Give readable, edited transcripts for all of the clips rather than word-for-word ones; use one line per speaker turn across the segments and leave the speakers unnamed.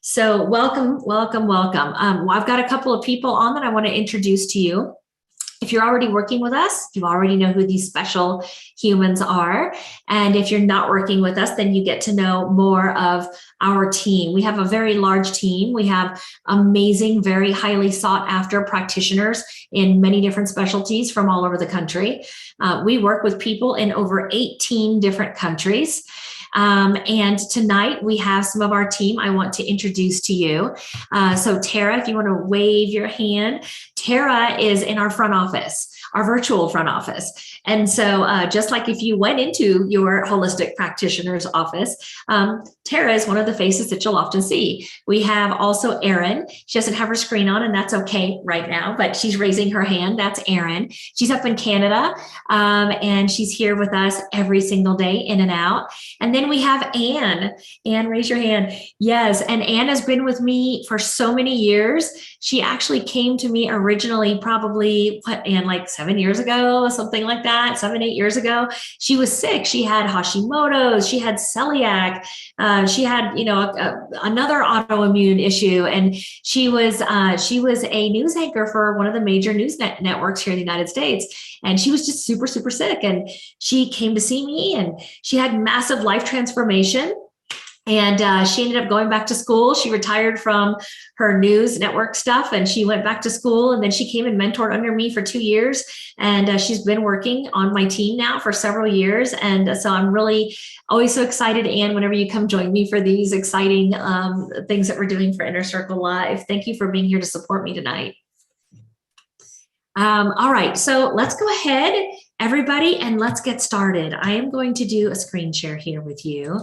So welcome, welcome, welcome. Well, I've got a couple of people on that I want to introduce to you. If you're already working with us, you already know who these special humans are. And if you're not working with us, then you get to know more of our team. We have a very large team. We have amazing, very highly sought after practitioners in many different specialties from all over the country. We work with people in over 18 different countries. And tonight we have some of our team I want to introduce to you. So Tara, if you want to wave your hand, Tara is in our front office, our virtual front office. And so just like if you went into your holistic practitioner's office, Tara is one of the faces that you'll often see. We have also Erin. She doesn't have her screen on, and that's okay right now, but she's raising her hand. That's Erin. She's up in Canada, and she's here with us every single day, in and out. And then we have Anne. Anne, raise your hand. Yes, and Anne has been with me for so many years. She actually came to me originally probably, like 7 years ago, something like that, 7, 8 years ago. She was sick. She had Hashimoto's, she had celiac, she had, another autoimmune issue. And she was a news anchor for one of the major news networks here in the United States. And she was just super, super sick. And she came to see me and she had massive life transformation. And she ended up going back to school. She retired from her news network stuff and she went back to school. And then she came and mentored under me for 2 years. And she's been working on my team now for several years. And so I'm really always so excited, Anne, whenever you come join me for these exciting things that we're doing for Inner Circle Live. Thank you for being here to support me tonight. All right, so let's go ahead, everybody, and let's get started. I am going to do a screen share here with you.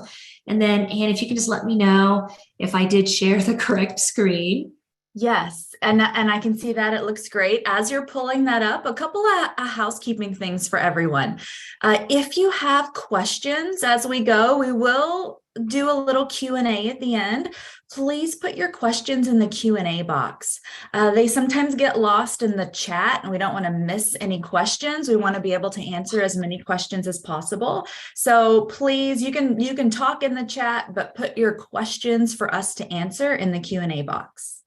And then, Anne, if you can just let me know if I did share the correct screen.
Yes, and I can see that it looks great. As you're pulling that up, a couple of housekeeping things for everyone. If you have questions as we go, we will do a little Q&A at the end. Please put your questions in the Q&A box. They sometimes get lost in the chat and we don't want to miss any questions. We want to be able to answer as many questions as possible. So please, you can talk in the chat, but put your questions for us to answer in the Q&A box.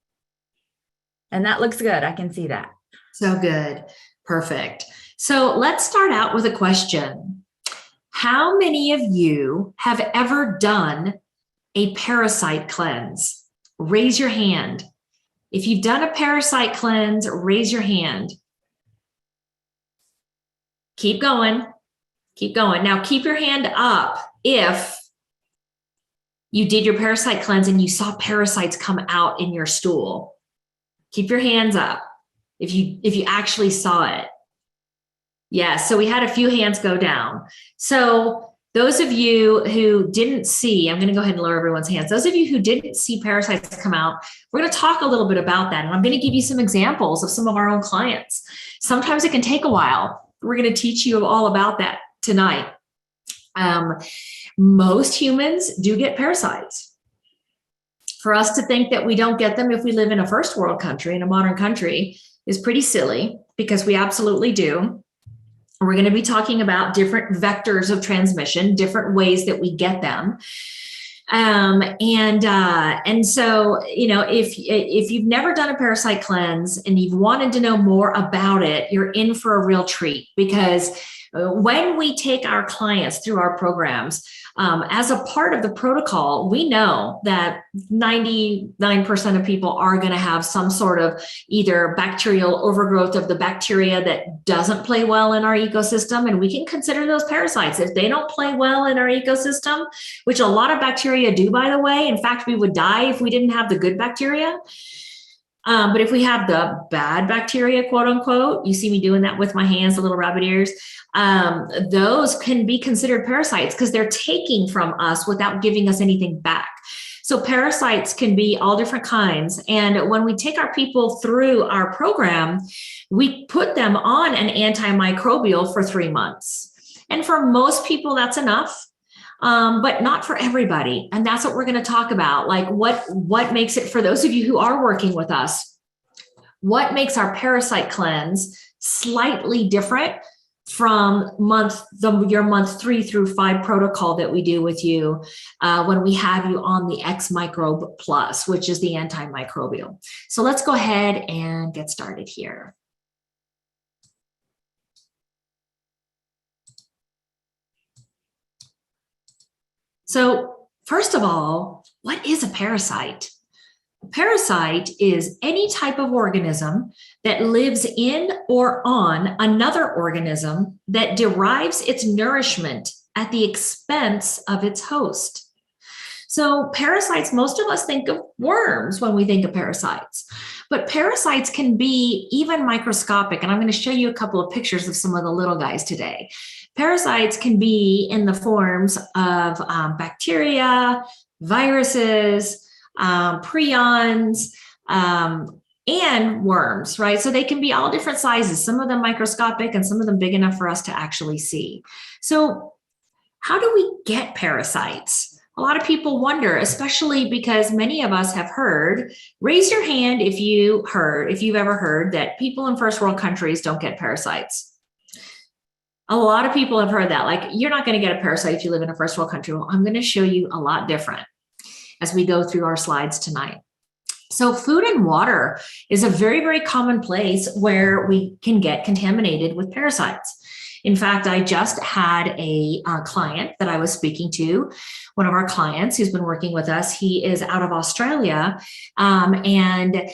And that looks good. I can see that.
So good. Perfect. So let's start out with a question. How many of you have ever done a parasite cleanse? Raise your hand. If you've done a parasite cleanse, raise your hand. Keep going. Keep going. Now keep your hand up if you did your parasite cleanse and you saw parasites come out in your stool. Keep your hands up if you actually saw it. Yes, so we had a few hands go down. So those of you who didn't see, I'm going to go ahead and lower everyone's hands. Those of you who didn't see parasites come out, we're going to talk a little bit about that. And I'm going to give you some examples of some of our own clients. Sometimes it can take a while. We're going to teach you all about that tonight. Most humans do get parasites. For us to think that we don't get them if we live in a first world country, in a modern country, is pretty silly, because we absolutely do. We're going to be talking about different vectors of transmission, different ways that we get them. And so, if you've never done a parasite cleanse and you've wanted to know more about it, you're in for a real treat, because when we take our clients through our programs, as a part of the protocol, we know that 99% of people are going to have some sort of either bacterial overgrowth of the bacteria that doesn't play well in our ecosystem. And we can consider those parasites. If they don't play well in our ecosystem, which a lot of bacteria do, by the way, in fact, we would die if we didn't have the good bacteria. But if we have the bad bacteria, quote unquote, you see me doing that with my hands, the little rabbit ears, those can be considered parasites because they're taking from us without giving us anything back. So parasites can be all different kinds. And when we take our people through our program, we put them on an antimicrobial for 3 months. And for most people, that's enough. But not for everybody. And that's what we're going to talk about. Like what makes it, for those of you who are working with us, what makes our parasite cleanse slightly different from your month 3 through 5 protocol that we do with you when we have you on the X Microbe Plus, which is the antimicrobial. So let's go ahead and get started here. So first of all, what is a parasite? A parasite is any type of organism that lives in or on another organism that derives its nourishment at the expense of its host. So parasites, most of us think of worms when we think of parasites, but parasites can be even microscopic. And I'm going to show you a couple of pictures of some of the little guys today. Parasites can be in the forms of bacteria, viruses, prions, and worms, right? So they can be all different sizes, some of them microscopic and some of them big enough for us to actually see. So how do we get parasites? A lot of people wonder, especially because many of us have heard, raise your hand if you've ever heard that people in first world countries don't get parasites. A lot of people have heard that, like, you're not going to get a parasite if you live in a first world country. Well, I'm going to show you a lot different as we go through our slides tonight. So food and water is a very, very common place where we can get contaminated with parasites. In fact, I just had a client that I was speaking to, one of our clients who's been working with us. He is out of Australia, and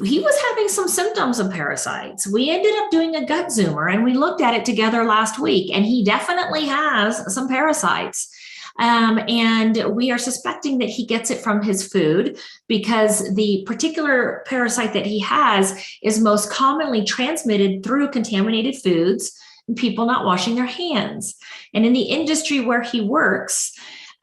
he was having some symptoms of parasites. We ended up doing a gut zoomer and we looked at it together last week, and he definitely has some parasites. And we are suspecting that he gets it from his food because the particular parasite that he has is most commonly transmitted through contaminated foods and people not washing their hands. And in the industry where he works,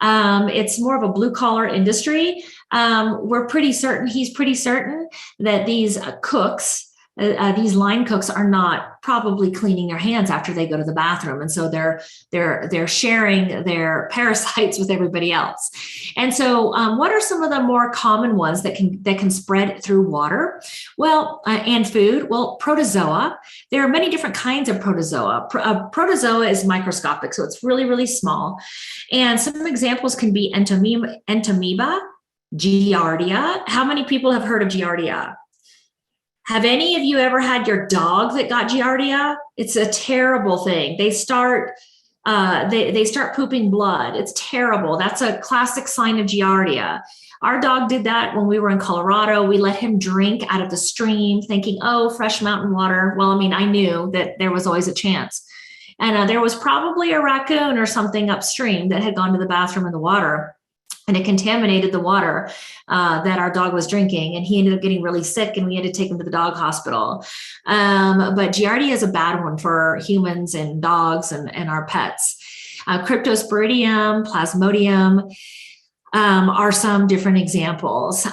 it's more of a blue collar industry. He's pretty certain that these cooks, these line cooks, are not probably cleaning their hands after they go to the bathroom, and so they're sharing their parasites with everybody else. And so, what are some of the more common ones that can spread through water? Well, and food. Well, protozoa. There are many different kinds of protozoa. Protozoa is microscopic, so it's really, really small. And some examples can be Entamoeba, Giardia. How many people have heard of Giardia? Have any of you ever had your dog that got Giardia? It's a terrible thing. They start pooping blood. It's terrible. That's a classic sign of Giardia. Our dog did that when we were in Colorado. We let him drink out of the stream thinking, oh, fresh mountain water. Well, I mean, I knew that there was always a chance. And there was probably a raccoon or something upstream that had gone to the bathroom in the water, and it contaminated the water that our dog was drinking. And he ended up getting really sick, and we had to take him to the dog hospital. But Giardia is a bad one for humans and dogs and our pets. Cryptosporidium, Plasmodium are some different examples.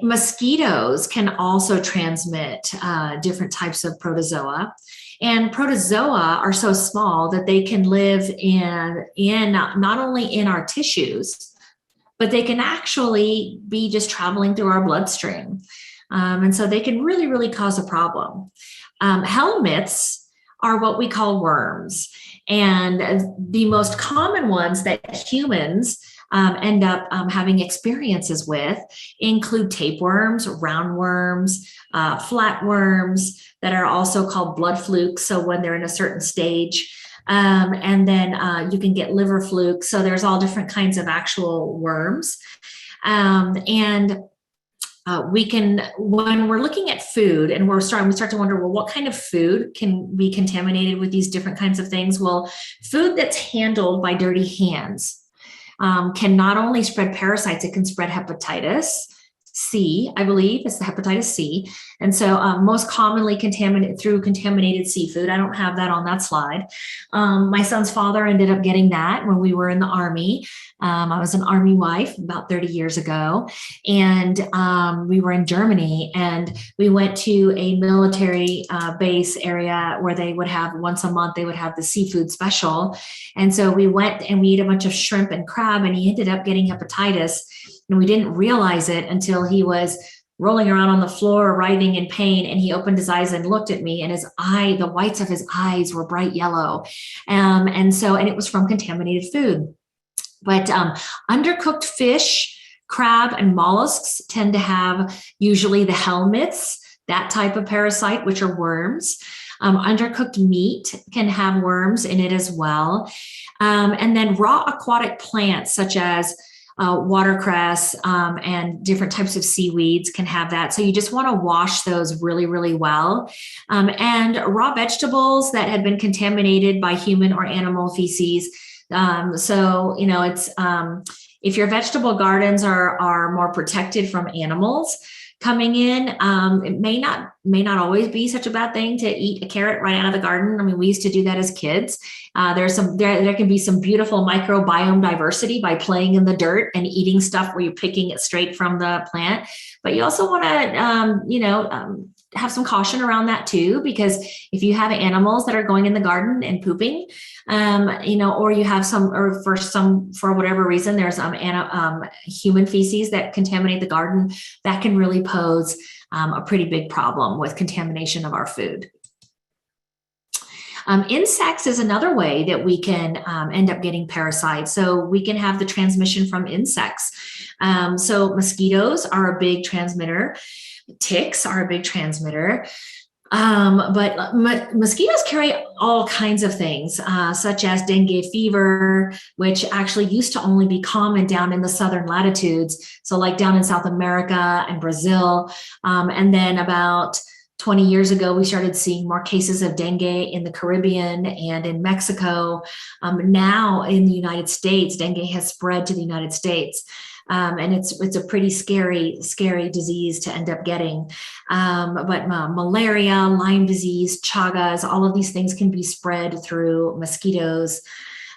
Mosquitoes can also transmit different types of protozoa. And protozoa are so small that they can live in not only in our tissues, but they can actually be just traveling through our bloodstream. And so they can really, really cause a problem. Helminths are what we call worms. And the most common ones that humans end up having experiences with include tapeworms, roundworms, flatworms that are also called blood flukes. So when they're in a certain stage, and then you can get liver flukes. So there's all different kinds of actual worms. We can, when we're looking at food and we start to wonder, well, what kind of food can be contaminated with these different kinds of things? Well, food that's handled by dirty hands can not only spread parasites, it can spread hepatitis C, I believe it's the hepatitis C. And so most commonly contaminated through contaminated seafood. I don't have that on that slide. My son's father ended up getting that when we were in the Army. I was an Army wife about 30 years ago, and we were in Germany, and we went to a military base area where they would have once a month, they would have the seafood special. And so we went and we ate a bunch of shrimp and crab, and he ended up getting hepatitis. And we didn't realize it until he was rolling around on the floor, writhing in pain. And he opened his eyes and looked at me, and the whites of his eyes were bright yellow. And it was from contaminated food. But undercooked fish, crab, and mollusks tend to have usually the helminths, that type of parasite, which are worms. Undercooked meat can have worms in it as well. And then raw aquatic plants such as watercress and different types of seaweeds can have that. So you just want to wash those really, really well. And raw vegetables that had been contaminated by human or animal feces. So, you know, it's if your vegetable gardens are more protected from animals coming in, it may not always be such a bad thing to eat a carrot right out of the garden. I mean, we used to do that as kids. There can be some beautiful microbiome diversity by playing in the dirt and eating stuff where you're picking it straight from the plant. But you also want to, have some caution around that too, because if you have animals that are going in the garden and pooping, or you have for whatever reason, there's human feces that contaminate the garden, that can really pose a pretty big problem with contamination of our food. Insects is another way that we can end up getting parasites. So we can have the transmission from insects. So mosquitoes are a big transmitter. Ticks are a big transmitter. But mosquitoes carry all kinds of things, such as dengue fever, which actually used to only be common down in the southern latitudes. So like down in South America and Brazil. And then about 20 years ago, we started seeing more cases of dengue in the Caribbean and in Mexico. Now in the United States, dengue has spread to the United States. And it's a pretty scary disease to end up getting. But malaria, Lyme disease, Chagas, all of these things can be spread through mosquitoes.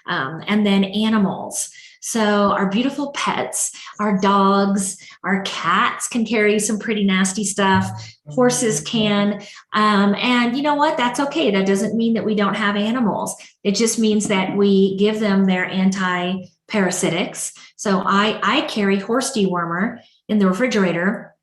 And then animals. So our beautiful pets, our dogs, our cats can carry some pretty nasty stuff. Horses can. And you know what? That's okay. That doesn't mean that we don't have animals. It just means that we give them their anti-parasitics. So I carry horse dewormer in the refrigerator,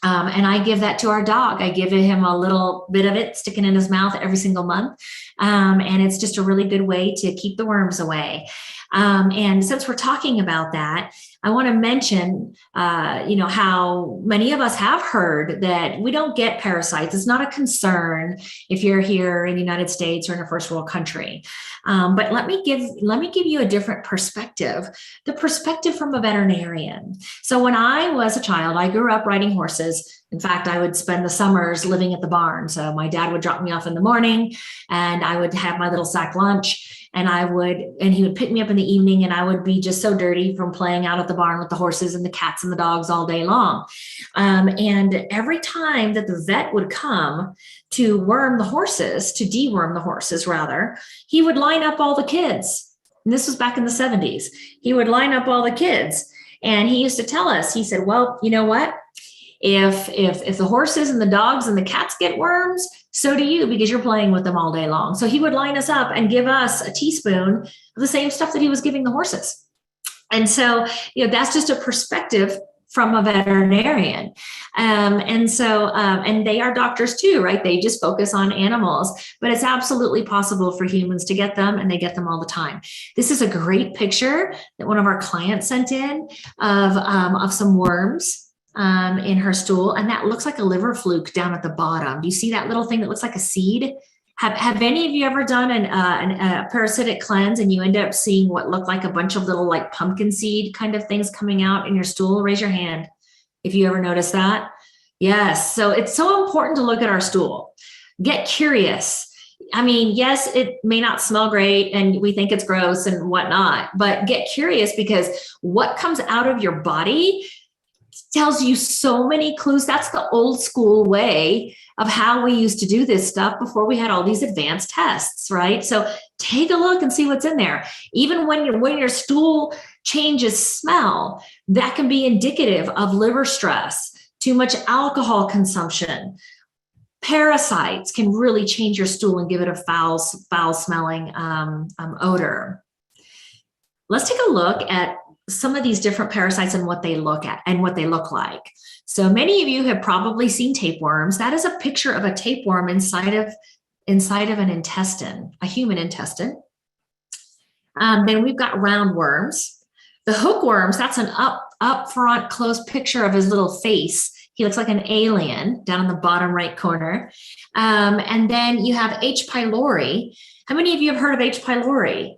and I give that to our dog. I give him a little bit of it sticking in his mouth every single month. And it's just a really good way to keep the worms away. And since we're talking about that, I want to mention, how many of us have heard that we don't get parasites. It's not a concern if you're here in the United States or in a first world country. But let me give you a different perspective, the perspective from a veterinarian. So when I was a child, I grew up riding horses. In fact, I would spend the summers living at the barn. So my dad would drop me off in the morning and I would have my little sack lunch. And he would pick me up in the evening, and I would be just so dirty from playing out at the barn with the horses and the cats and the dogs all day long. And every time that the vet would come to deworm the horses rather, he would line up all the kids. And this was back in the 70s. He would line up all the kids. And he used to tell us, he said, well, you know what? If the horses and the dogs and the cats get worms, so do you, because you're playing with them all day long. So he would line us up and give us a teaspoon of the same stuff that he was giving the horses. And so, that's just a perspective from a veterinarian. And they are doctors too, right? They just focus on animals, but it's absolutely possible for humans to get them, and they get them all the time. This is a great picture that one of our clients sent in of some worms in her stool, and that looks like a liver fluke down at the bottom. Do you see that little thing that looks like a seed? Have any of you ever done a parasitic cleanse and you end up seeing what look like a bunch of little like pumpkin seed kind of things coming out in your stool? Raise your hand if you ever noticed that. Yes. So it's so important to look at our stool. Get curious. I mean, yes, it may not smell great and we think it's gross and whatnot, but get curious, because what comes out of your body tells you so many clues. That's the old school way of how we used to do this stuff before we had all these advanced tests, right? So take a look and see what's in there. Even when your stool changes smell, that can be indicative of liver stress, too much alcohol consumption. Parasites can really change your stool and give it a foul smelling odor. Let's take a look at some of these different parasites and what they look at and what they look like. So many of you have probably seen tapeworms. That is a picture of a tapeworm inside of an intestine, a human intestine. Then we've got roundworms. The hookworms, that's an up front close picture of his little face. He looks like an alien down in the bottom right corner. And then you have H. pylori. How many of you have heard of H. pylori?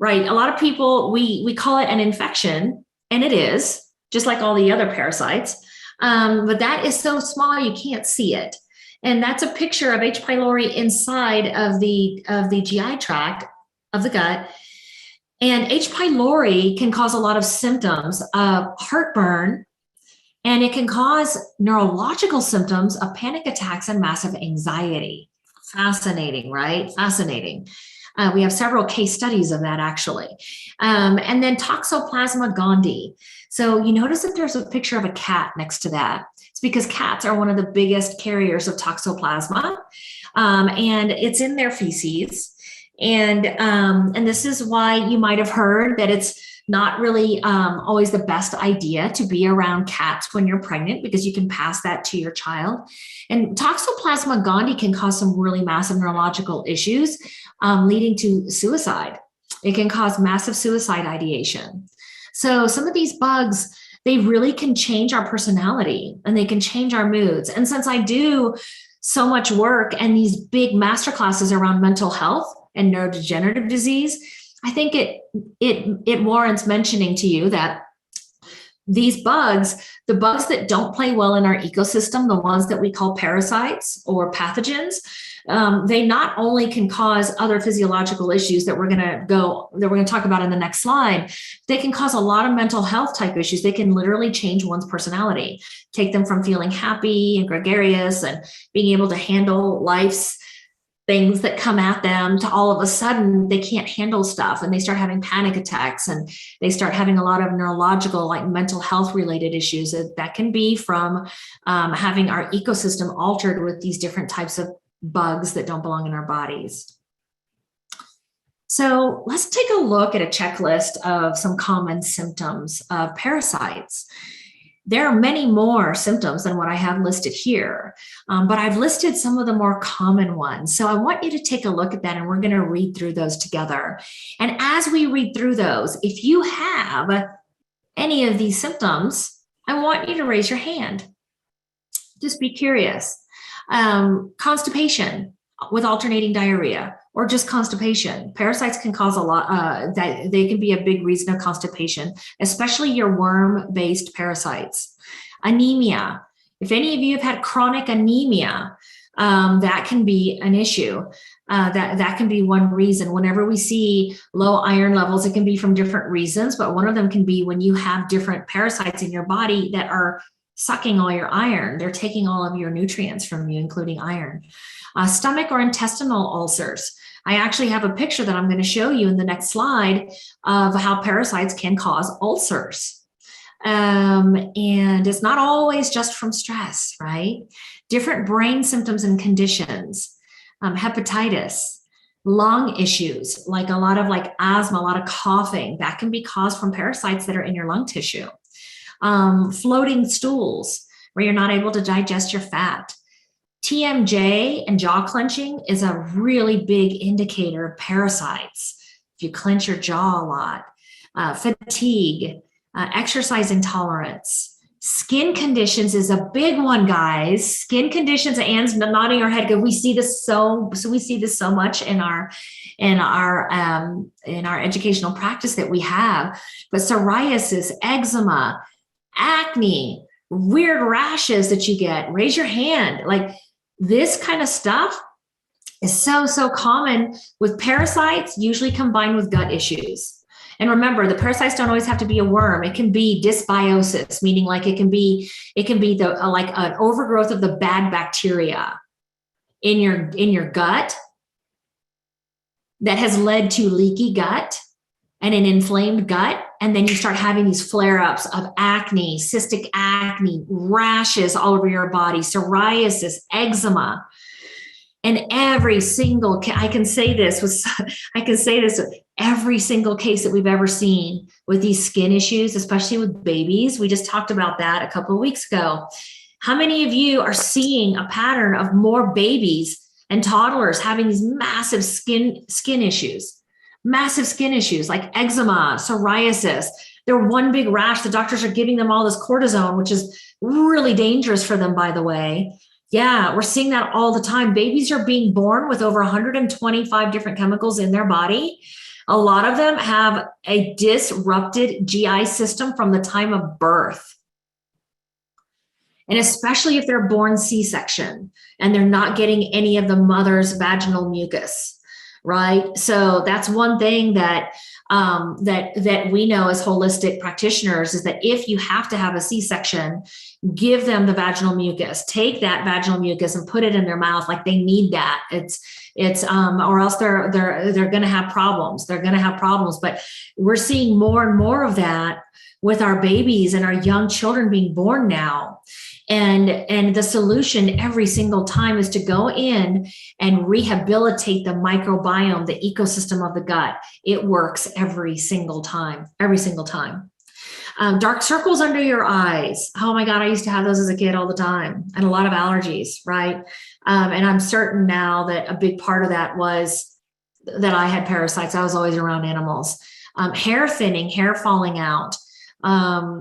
Right. A lot of people, we call it an infection, and it is, just like all the other parasites. But that is so small you can't see it. And that's a picture of H. pylori inside of the GI tract of the gut. And H. pylori can cause a lot of symptoms of heartburn, and it can cause neurological symptoms of panic attacks and massive anxiety. Fascinating, right? Fascinating. We have several case studies of that, actually. And then Toxoplasma gondii. So you notice that there's a picture of a cat next to that. It's because cats are one of the biggest carriers of Toxoplasma, and it's in their feces. And this is why you might have heard that it's not really always the best idea to be around cats when you're pregnant, because you can pass that to your child. And Toxoplasma gondii can cause some really massive neurological issues, leading to suicide. It can cause massive suicide ideation. So some of these bugs, they really can change our personality and they can change our moods. And since I do so much work and these big masterclasses around mental health and neurodegenerative disease, I think it warrants mentioning to you that these bugs, the bugs that don't play well in our ecosystem, the ones that we call parasites or pathogens, they not only can cause other physiological issues that we're going to talk about in the next slide, they can cause a lot of mental health type issues. They can literally change one's personality, take them from feeling happy and gregarious and being able to handle life's things that come at them to all of a sudden they can't handle stuff and they start having panic attacks and they start having a lot of neurological, like mental health related issues that can be from having our ecosystem altered with these different types of bugs that don't belong in our bodies. So let's take a look at a checklist of some common symptoms of parasites. There are many more symptoms than what I have listed here, but I've listed some of the more common ones. So I want you to take a look at that and we're going to read through those together. And as we read through those, if you have any of these symptoms, I want you to raise your hand. Just be curious. Constipation with alternating diarrhea, or just constipation. Parasites can cause a lot, they can be a big reason of constipation, especially your worm-based parasites. Anemia. If any of you have had chronic anemia, that can be an issue. That can be one reason. Whenever we see low iron levels, it can be from different reasons, but one of them can be when you have different parasites in your body that are sucking all your iron. They're taking all of your nutrients from you, including iron. Stomach or intestinal ulcers. I actually have a picture that I'm going to show you in the next slide of how parasites can cause ulcers. And it's not always just from stress, right? Different brain symptoms and conditions, hepatitis, lung issues, like a lot of asthma, a lot of coughing, that can be caused from parasites that are in your lung tissue. Floating stools, where you're not able to digest your fat. TMJ and jaw clenching is a really big indicator of parasites. If you clench your jaw a lot, fatigue, exercise intolerance, skin conditions is a big one, guys. Skin conditions, Anne's nodding her head because we see this so much in our educational practice that we have. But psoriasis, eczema, acne, weird rashes that you get. Raise your hand. Like, this kind of stuff is so common with parasites, usually combined with gut issues. And remember, the parasites don't always have to be a worm. It can be dysbiosis, meaning like it can be like an overgrowth of the bad bacteria in your gut that has led to leaky gut and an inflamed gut. And then you start having these flare-ups of acne, cystic acne, rashes all over your body, psoriasis, eczema. And every single, I can say this every single case that we've ever seen with these skin issues, especially with babies. We just talked about that a couple of weeks ago. How many of you are seeing a pattern of more babies and toddlers having these massive skin issues like eczema, psoriasis? They're one big rash. The doctors are giving them all this cortisone, which is really dangerous for them, by the way. Yeah, we're seeing that all the time. Babies are being born with over 125 different chemicals in their body. A lot of them have a disrupted GI system from the time of birth. And especially if they're born C-section and they're not getting any of the mother's vaginal mucus, right? So that's one thing that that we know as holistic practitioners is that if you have to have a C-section, give them the vaginal mucus. Take that vaginal mucus and put it in their mouth, like they need that. It's or else they're going to have problems. They're going to have problems. But we're seeing more and more of that with our babies and our young children being born now. And the solution every single time is to go in and rehabilitate the microbiome, the ecosystem of the gut. It works every single time. Dark circles under your eyes. Oh my God, I used to have those as a kid all the time, and a lot of allergies, right? And I'm certain now that a big part of that was that I had parasites. I was always around animals. Hair thinning, hair falling out.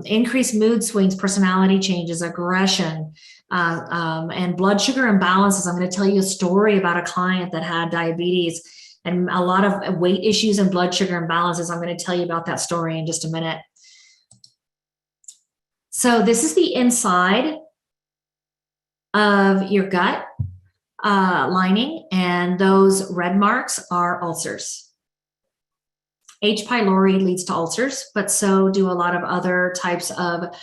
Increased mood swings, personality changes, aggression, and blood sugar imbalances. I'm going to tell you a story about a client that had diabetes and a lot of weight issues and blood sugar imbalances. I'm going to tell you about that story in just a minute. So this is the inside of your gut lining, and those red marks are ulcers. H. pylori leads to ulcers, but so do a lot of other types of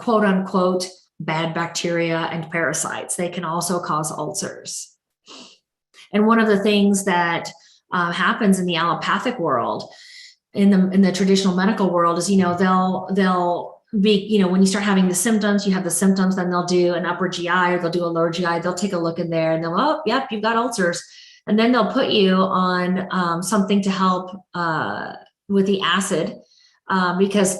quote unquote bad bacteria and parasites. They can also cause ulcers. And one of the things that happens in the allopathic world, in the traditional medical world, is they'll be, when you start having the symptoms, you have the symptoms, then they'll do an upper GI or they'll do a lower GI. They'll take a look in there and they'll, oh, yep, you've got ulcers. And then they'll put you on something to help with the acid, because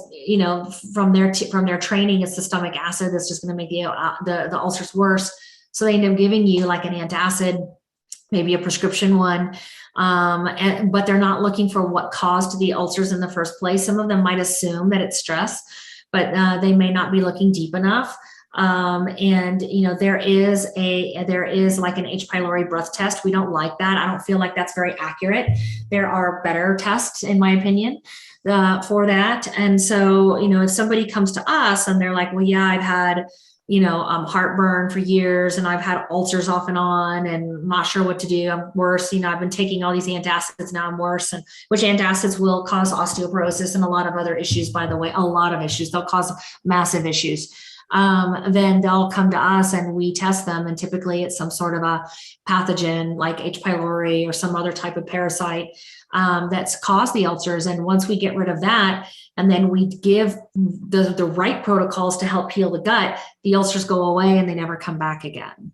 from their training, it's the stomach acid that's just going to make the ulcers worse. So they end up giving you like an antacid, maybe a prescription one, but they're not looking for what caused the ulcers in the first place. Some of them might assume that it's stress, but they may not be looking deep enough. There is like an H. pylori breath test. We don't like that. I don't feel like that's very accurate. There are better tests, in my opinion, for that. And so, if somebody comes to us and they're like, well, yeah, I've had, heartburn for years and I've had ulcers off and on and I'm not sure what to do. I'm worse. I've been taking all these antacids. Now I'm worse. And which antacids will cause osteoporosis and a lot of other issues, by the way, a lot of issues. They'll cause massive issues. Then they'll come to us and we test them. And typically it's some sort of a pathogen like H. pylori or some other type of parasite that's caused the ulcers. And once we get rid of that, and then we give the right protocols to help heal the gut, the ulcers go away and they never come back again.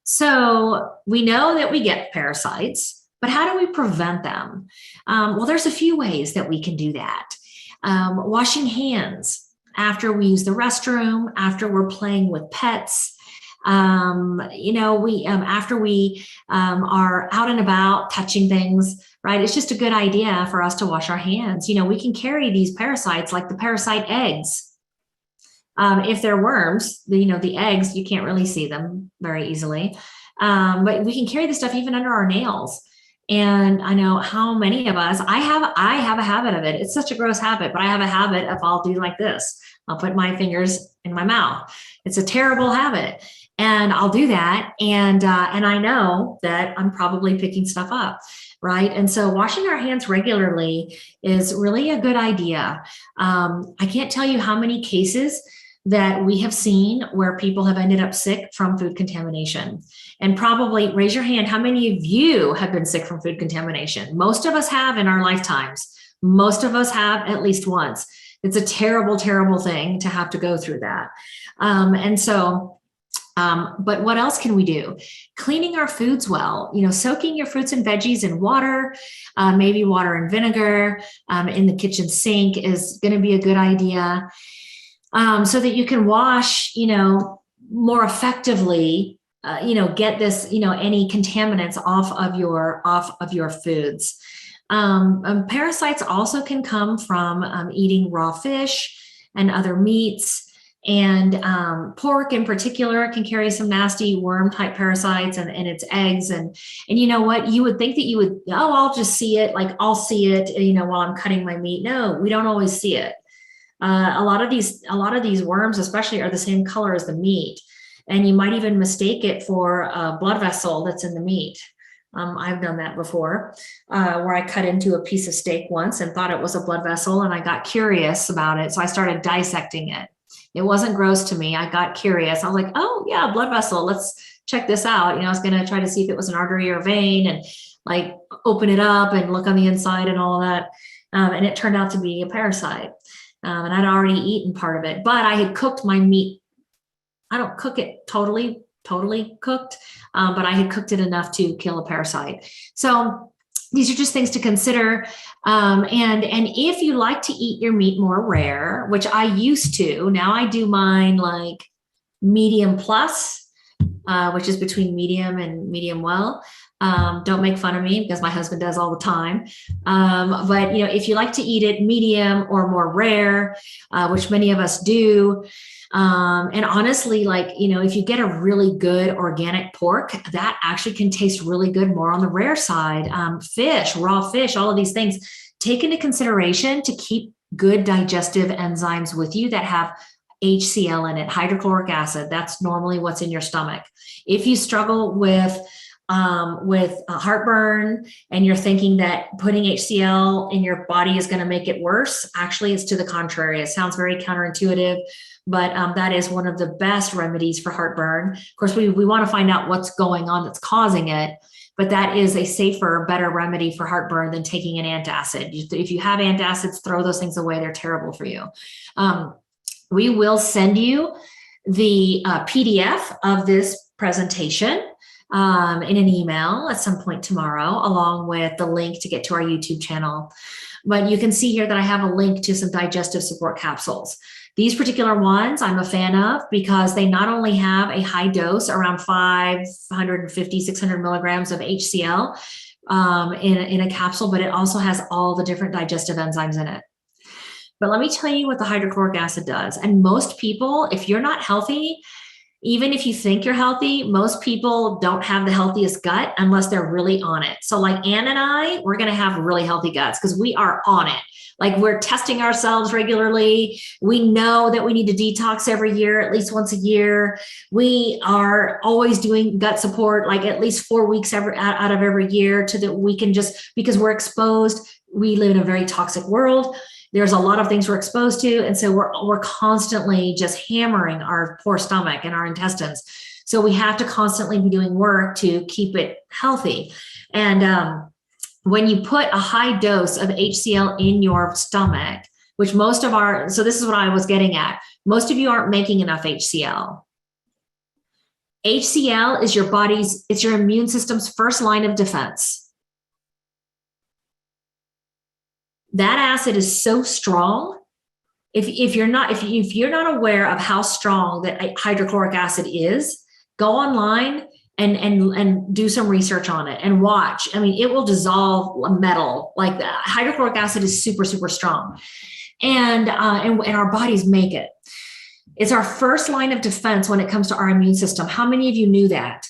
So we know that we get parasites, but how do we prevent them? Well, there's a few ways that we can do that. Washing hands after we use the restroom, after we're playing with pets, after we are out and about touching things, right? It's just a good idea for us to wash our hands. We can carry these parasites like the parasite eggs. If they're worms, the eggs, you can't really see them very easily. But we can carry the stuff even under our nails. And I know how many of us, I have a habit of it. It's such a gross habit, but I have a habit of I'll do like this. I'll put my fingers in my mouth. It's a terrible habit. And I'll do that. And I know that I'm probably picking stuff up, right? And so washing our hands regularly is really a good idea. I can't tell you how many cases that we have seen where people have ended up sick from food contamination. And probably raise your hand, how many of you have been sick from food contamination? Most of us have in our lifetimes. Most of us have at least once. It's a terrible, terrible thing to have to go through that. And so But what else can we do? Cleaning our foods well, soaking your fruits and veggies in water, maybe water and vinegar in the kitchen sink is going to be a good idea, so that you can wash, more effectively, get this, any contaminants off of your foods. Parasites also can come from eating raw fish and other meats. And pork in particular can carry some nasty worm type parasites and its eggs. And you know what? You would think that you would, I'll just see it. Like I'll see it, while I'm cutting my meat. No, we don't always see it. A lot of these worms, especially, are the same color as the meat. And you might even mistake it for a blood vessel that's in the meat. I've done that before, where I cut into a piece of steak once and thought it was a blood vessel, and I got curious about it. So I started dissecting it. It wasn't gross to me. I got curious. I was like, oh yeah, blood vessel. Let's check this out. I was going to try to see if it was an artery or vein and like open it up and look on the inside and all of that. And it turned out to be a parasite. And I'd already eaten part of it, but I had cooked my meat. I don't cook it totally cooked, but I had cooked it enough to kill a parasite. So these are just things to consider. And if you like to eat your meat more rare, which I used to, now I do mine like medium plus, which is between medium and medium well. Don't make fun of me because my husband does all the time. But if you like to eat it medium or more rare, which many of us do, and honestly, if you get a really good organic pork, that actually can taste really good, more on the rare side. Fish, raw fish, all of these things, take into consideration to keep good digestive enzymes with you that have HCl in it, hydrochloric acid. That's normally what's in your stomach. If you struggle with heartburn and you're thinking that putting HCl in your body is going to make it worse, actually it's to the contrary. It sounds very counterintuitive, but that is one of the best remedies for heartburn. Of course, we want to find out what's going on that's causing it, but that is a safer, better remedy for heartburn than taking an antacid. If you have antacids, throw those things away. They're terrible for you. We will send you the PDF of this presentation in an email at some point tomorrow, along with the link to get to our YouTube channel. But you can see here that I have a link to some digestive support capsules. These particular ones I'm a fan of because they not only have a high dose, around 550, 600 milligrams of HCl in a capsule, but it also has all the different digestive enzymes in it. But let me tell you what the hydrochloric acid does. And most people, if you're not healthy, even if you think you're healthy, most people don't have the healthiest gut unless they're really on it. So like Ann and I, we're going to have really healthy guts because we are on it. Like we're testing ourselves regularly. We know that we need to detox every year, at least once a year. We are always doing gut support, like at least 4 weeks out of every year, so that we can just, because we're exposed, we live in a very toxic world. There's a lot of things we're exposed to. And so we're constantly just hammering our poor stomach and our intestines. So we have to constantly be doing work to keep it healthy. And when you put a high dose of HCl in your stomach, which so this is what I was getting at. Most of you aren't making enough HCl. HCl is it's your immune system's first line of defense. That acid is so strong. If you're not aware of how strong that hydrochloric acid is, go online and do some research on it and watch. I mean, it will dissolve a metal like that. Hydrochloric acid is super, super strong, and our bodies make it. It's our first line of defense when it comes to our immune system. How many of you knew that?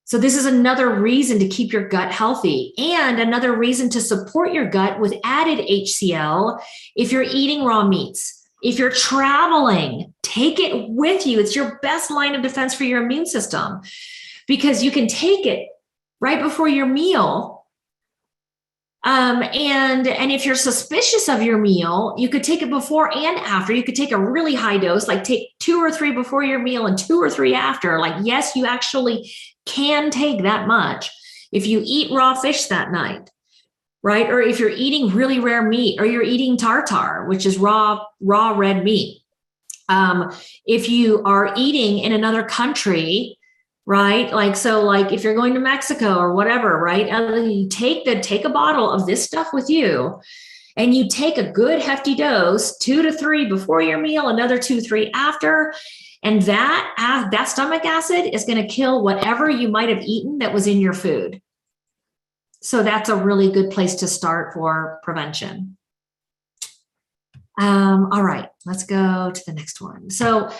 So this is another reason to keep your gut healthy, and another reason to support your gut with added HCl. If you're eating raw meats, if you're traveling, take it with you. It's your best line of defense for your immune system, because you can take it right before your meal. And if you're suspicious of your meal, you could take it before and after. You could take a really high dose, like take 2 or 3 before your meal and 2 or 3 after. Like, yes, you actually can take that much if you eat raw fish that night, right? Or if you're eating really rare meat, or you're eating tartar, which is raw red meat. If you are eating in another country, right? Like if you're going to Mexico or whatever, right? You take a bottle of this stuff with you, and you take a good hefty dose, 2 to 3 before your meal, another 2, 3 after. And that stomach acid is going to kill whatever you might have eaten that was in your food. So that's a really good place to start for prevention. All right, let's go to the next one. So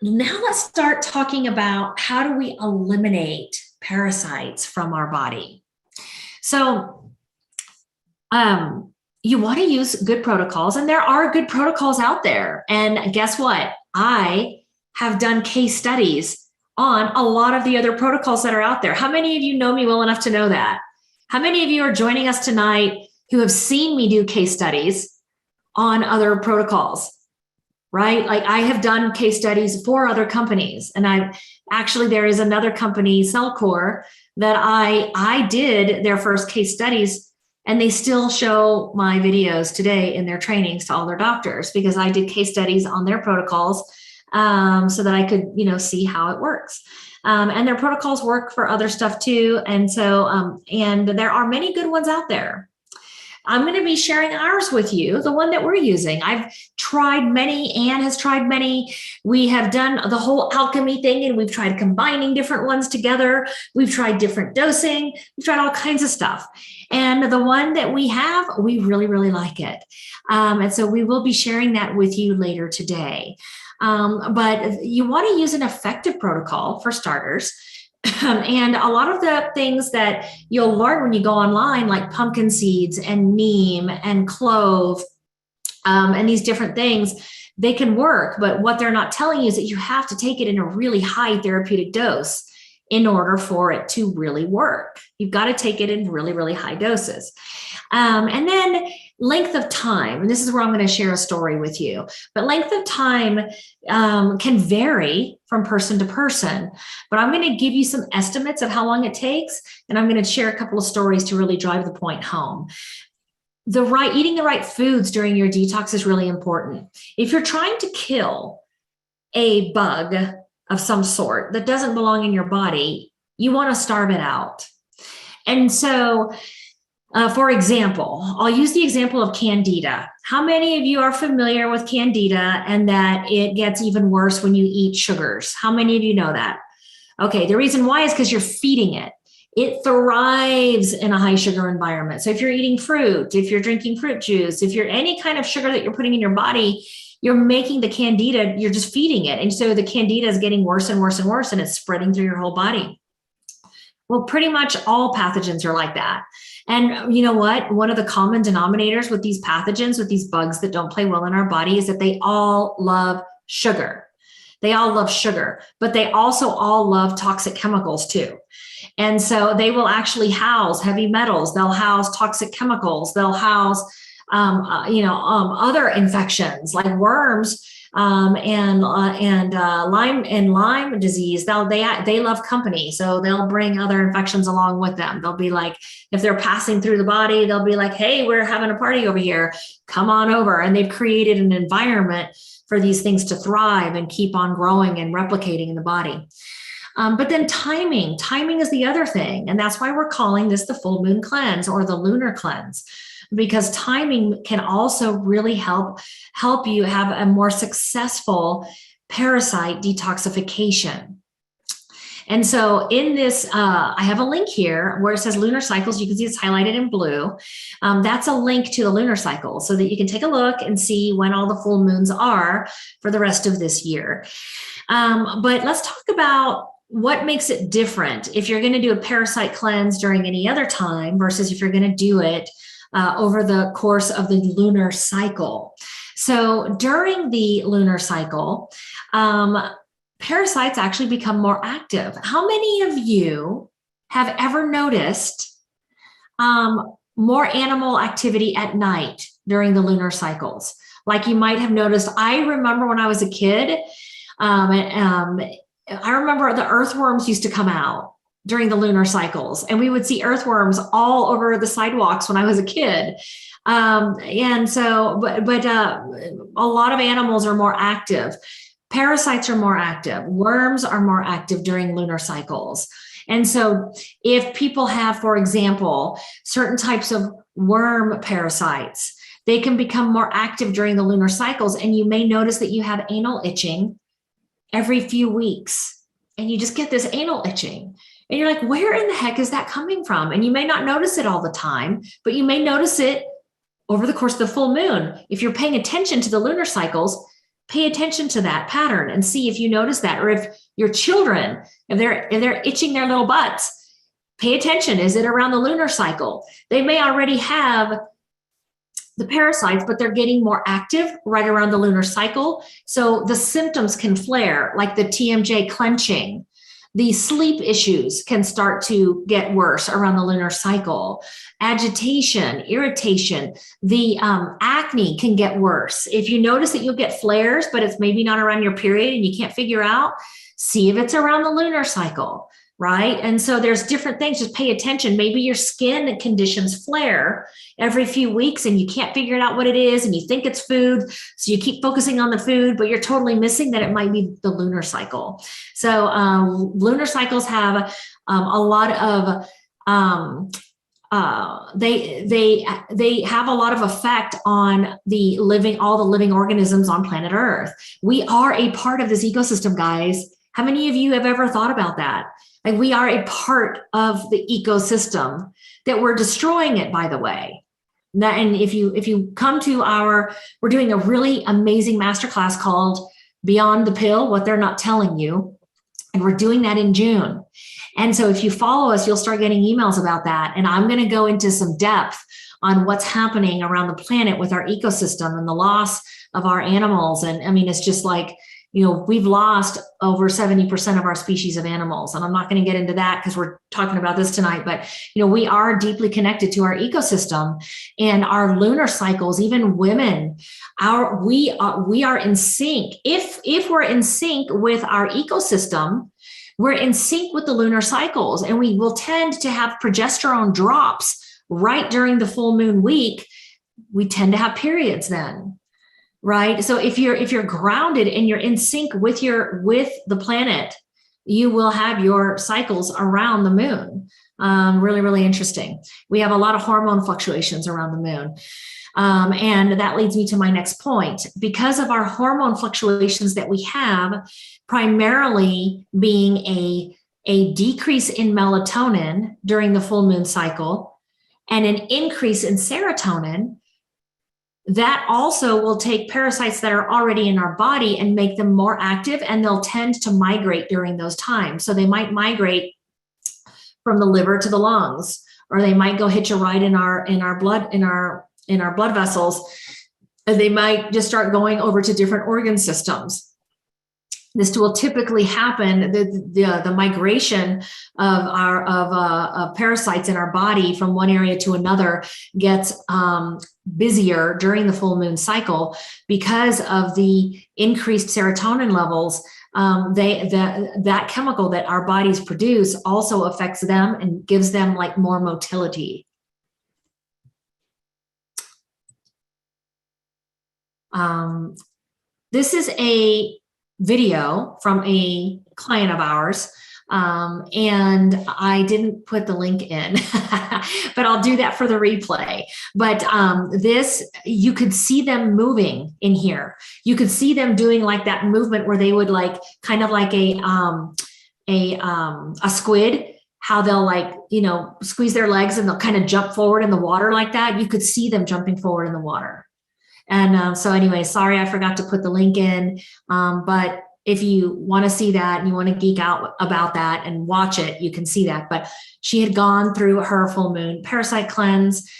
now let's start talking about how do we eliminate parasites from our body. So you want to use good protocols, and there are good protocols out there. And guess what? I have done case studies on a lot of the other protocols that are out there. How many of you know me well enough to know that? How many of you are joining us tonight who have seen me do case studies on other protocols, right? Like I have done case studies for other companies. And there is another company, Cellcore, that I did their first case studies, and they still show my videos today in their trainings to all their doctors, because I did case studies on their protocols so that I could, see how it works. And their protocols work for other stuff too. And so, and there are many good ones out there. I'm going to be sharing ours with you, the one that we're using. I've tried many. Anne has tried many. We have done the whole alchemy thing, and we've tried combining different ones together. We've tried different dosing. We've tried all kinds of stuff. And the one that we have, we really, really like it. And so we will be sharing that with you later today. But you want to use an effective protocol for starters. And a lot of the things that you'll learn when you go online, like pumpkin seeds and neem and clove, and these different things, they can work. But what they're not telling you is that you have to take it in a really high therapeutic dose in order for it to really work. You've got to take it in really, really high doses. And then length of time, and this is where I'm going to share a story with you, but length of time can vary from person to person, but I'm going to give you some estimates of how long it takes, and I'm going to share a couple of stories to really drive the point home. Eating the right foods during your detox is really important. If you're trying to kill a bug of some sort that doesn't belong in your body, you want to starve it out. And so, for example, I'll use the example of Candida. How many of you are familiar with Candida and that it gets even worse when you eat sugars? How many of you know that? Okay, the reason why is because you're feeding it. It thrives in a high sugar environment. So if you're eating fruit, if you're drinking fruit juice, if you're any kind of sugar that you're putting in your body, you're making the Candida, you're just feeding it. And so the Candida is getting worse and worse and worse, and it's spreading through your whole body. Well, pretty much all pathogens are like that. And you know what? One of the common denominators with these pathogens, with these bugs that don't play well in our body, is that they all love sugar. They all love sugar, but they also all love toxic chemicals too. And so they will actually house heavy metals. They'll house toxic chemicals. They'll house, other infections like worms and Lyme disease. They love company, so they'll bring other infections along with them. They'll be like, if they're passing through the body, they'll be like, "Hey, we're having a party over here. Come on over." And they've created an environment for these things to thrive and keep on growing and replicating in the body. But then timing is the other thing. And that's why we're calling this the full moon cleanse or the lunar cleanse, because timing can also really help you have a more successful parasite detoxification. And so in this, I have a link here where it says lunar cycles. You can see it's highlighted in blue. That's a link to the lunar cycle so that you can take a look and see when all the full moons are for the rest of this year. But let's talk about what makes it different if you're going to do a parasite cleanse during any other time versus if you're going to do it over the course of the lunar cycle. So during the lunar cycle, parasites actually become more active. How many of you have ever noticed more animal activity at night during the lunar cycles? Like you might have noticed, I remember when I was a kid, I remember the earthworms used to come out during the lunar cycles, and we would see earthworms all over the sidewalks when I was a kid. And so, but a lot of animals are more active. Parasites are more active. Worms are more active during lunar cycles. And so if people have, for example, certain types of worm parasites, they can become more active during the lunar cycles. And you may notice that you have anal itching every few weeks. And you just get this anal itching. And you're like, where in the heck is that coming from? And you may not notice it all the time, but you may notice it over the course of the full moon. If you're paying attention to the lunar cycles, pay attention to that pattern and see if you notice that. Or if your children, if they're itching their little butts, pay attention. Is it around the lunar cycle? They may already have the parasites, but they're getting more active right around the lunar cycle. So the symptoms can flare, like the TMJ clenching. The sleep issues can start to get worse around the lunar cycle. Agitation, irritation, the acne can get worse. If you notice that you'll get flares, but it's maybe not around your period and you can't figure out, see if it's around the lunar cycle, right? And so there's different things. Just pay attention. Maybe your skin conditions flare every few weeks and you can't figure out what it is and you think it's food. So you keep focusing on the food, but you're totally missing that it might be the lunar cycle. So lunar cycles have a lot of, they have a lot of effect on all the living organisms on planet Earth. We are a part of this ecosystem, guys. How many of you have ever thought about that? Like, we are a part of the ecosystem, that we're destroying it, by the way. And if you come to we're doing a really amazing masterclass called Beyond the Pill, What They're Not Telling You. And we're doing that in June. And so if you follow us, you'll start getting emails about that. And I'm going to go into some depth on what's happening around the planet with our ecosystem and the loss of our animals. And I mean, it's just like, we've lost over 70% of our species of animals. And I'm not going to get into that because we're talking about this tonight, but we are deeply connected to our ecosystem and our lunar cycles. Even women, we are in sync. If we're in sync with our ecosystem, we're in sync with the lunar cycles, and we will tend to have progesterone drops right during the full moon week. We tend to have periods then. Right. So if you're grounded and you're in sync with the planet, you will have your cycles around the moon. Really, really interesting. We have a lot of hormone fluctuations around the moon. And that leads me to my next point. Because of our hormone fluctuations that we have, primarily being a decrease in melatonin during the full moon cycle and an increase in serotonin, that also will take parasites that are already in our body and make them more active, and they'll tend to migrate during those times. So they might migrate from the liver to the lungs, or they might go hitch a ride in our blood vessels. They might just start going over to different organ systems. This will typically happen. The migration of parasites in our body from one area to another gets busier during the full moon cycle because of the increased serotonin levels. That chemical that our bodies produce also affects them and gives them like more motility. This is a video from a client of ours, and I didn't put the link in, but I'll do that for the replay. But you could see them moving in here. You could see them doing like that movement where they would like kind of like a squid, how they'll squeeze their legs and they'll kind of jump forward in the water like that. You could see them jumping forward in the water. And so anyway, sorry, I forgot to put the link in. But if you want to see that and you want to geek out about that and watch it, you can see that. But she had gone through her full moon parasite cleanse.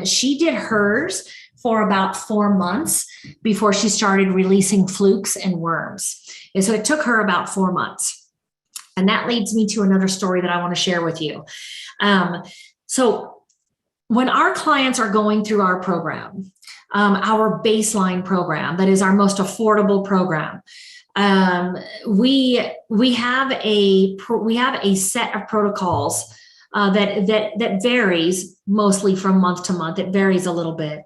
She did hers for about 4 months before she started releasing flukes and worms. And so it took her about 4 months. And that leads me to another story that I want to share with you. So when our clients are going through our program, our baseline program, that is our most affordable program, we have a set of protocols that varies mostly from month to month. It varies a little bit.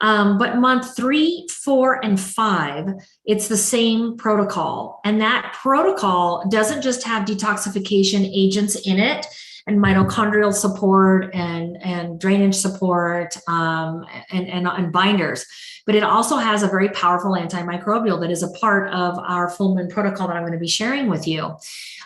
But month 3, 4, and 5, it's the same protocol. And that protocol doesn't just have detoxification agents in it and mitochondrial support and drainage support and binders, but it also has a very powerful antimicrobial that is a part of our full moon protocol that I'm going to be sharing with you.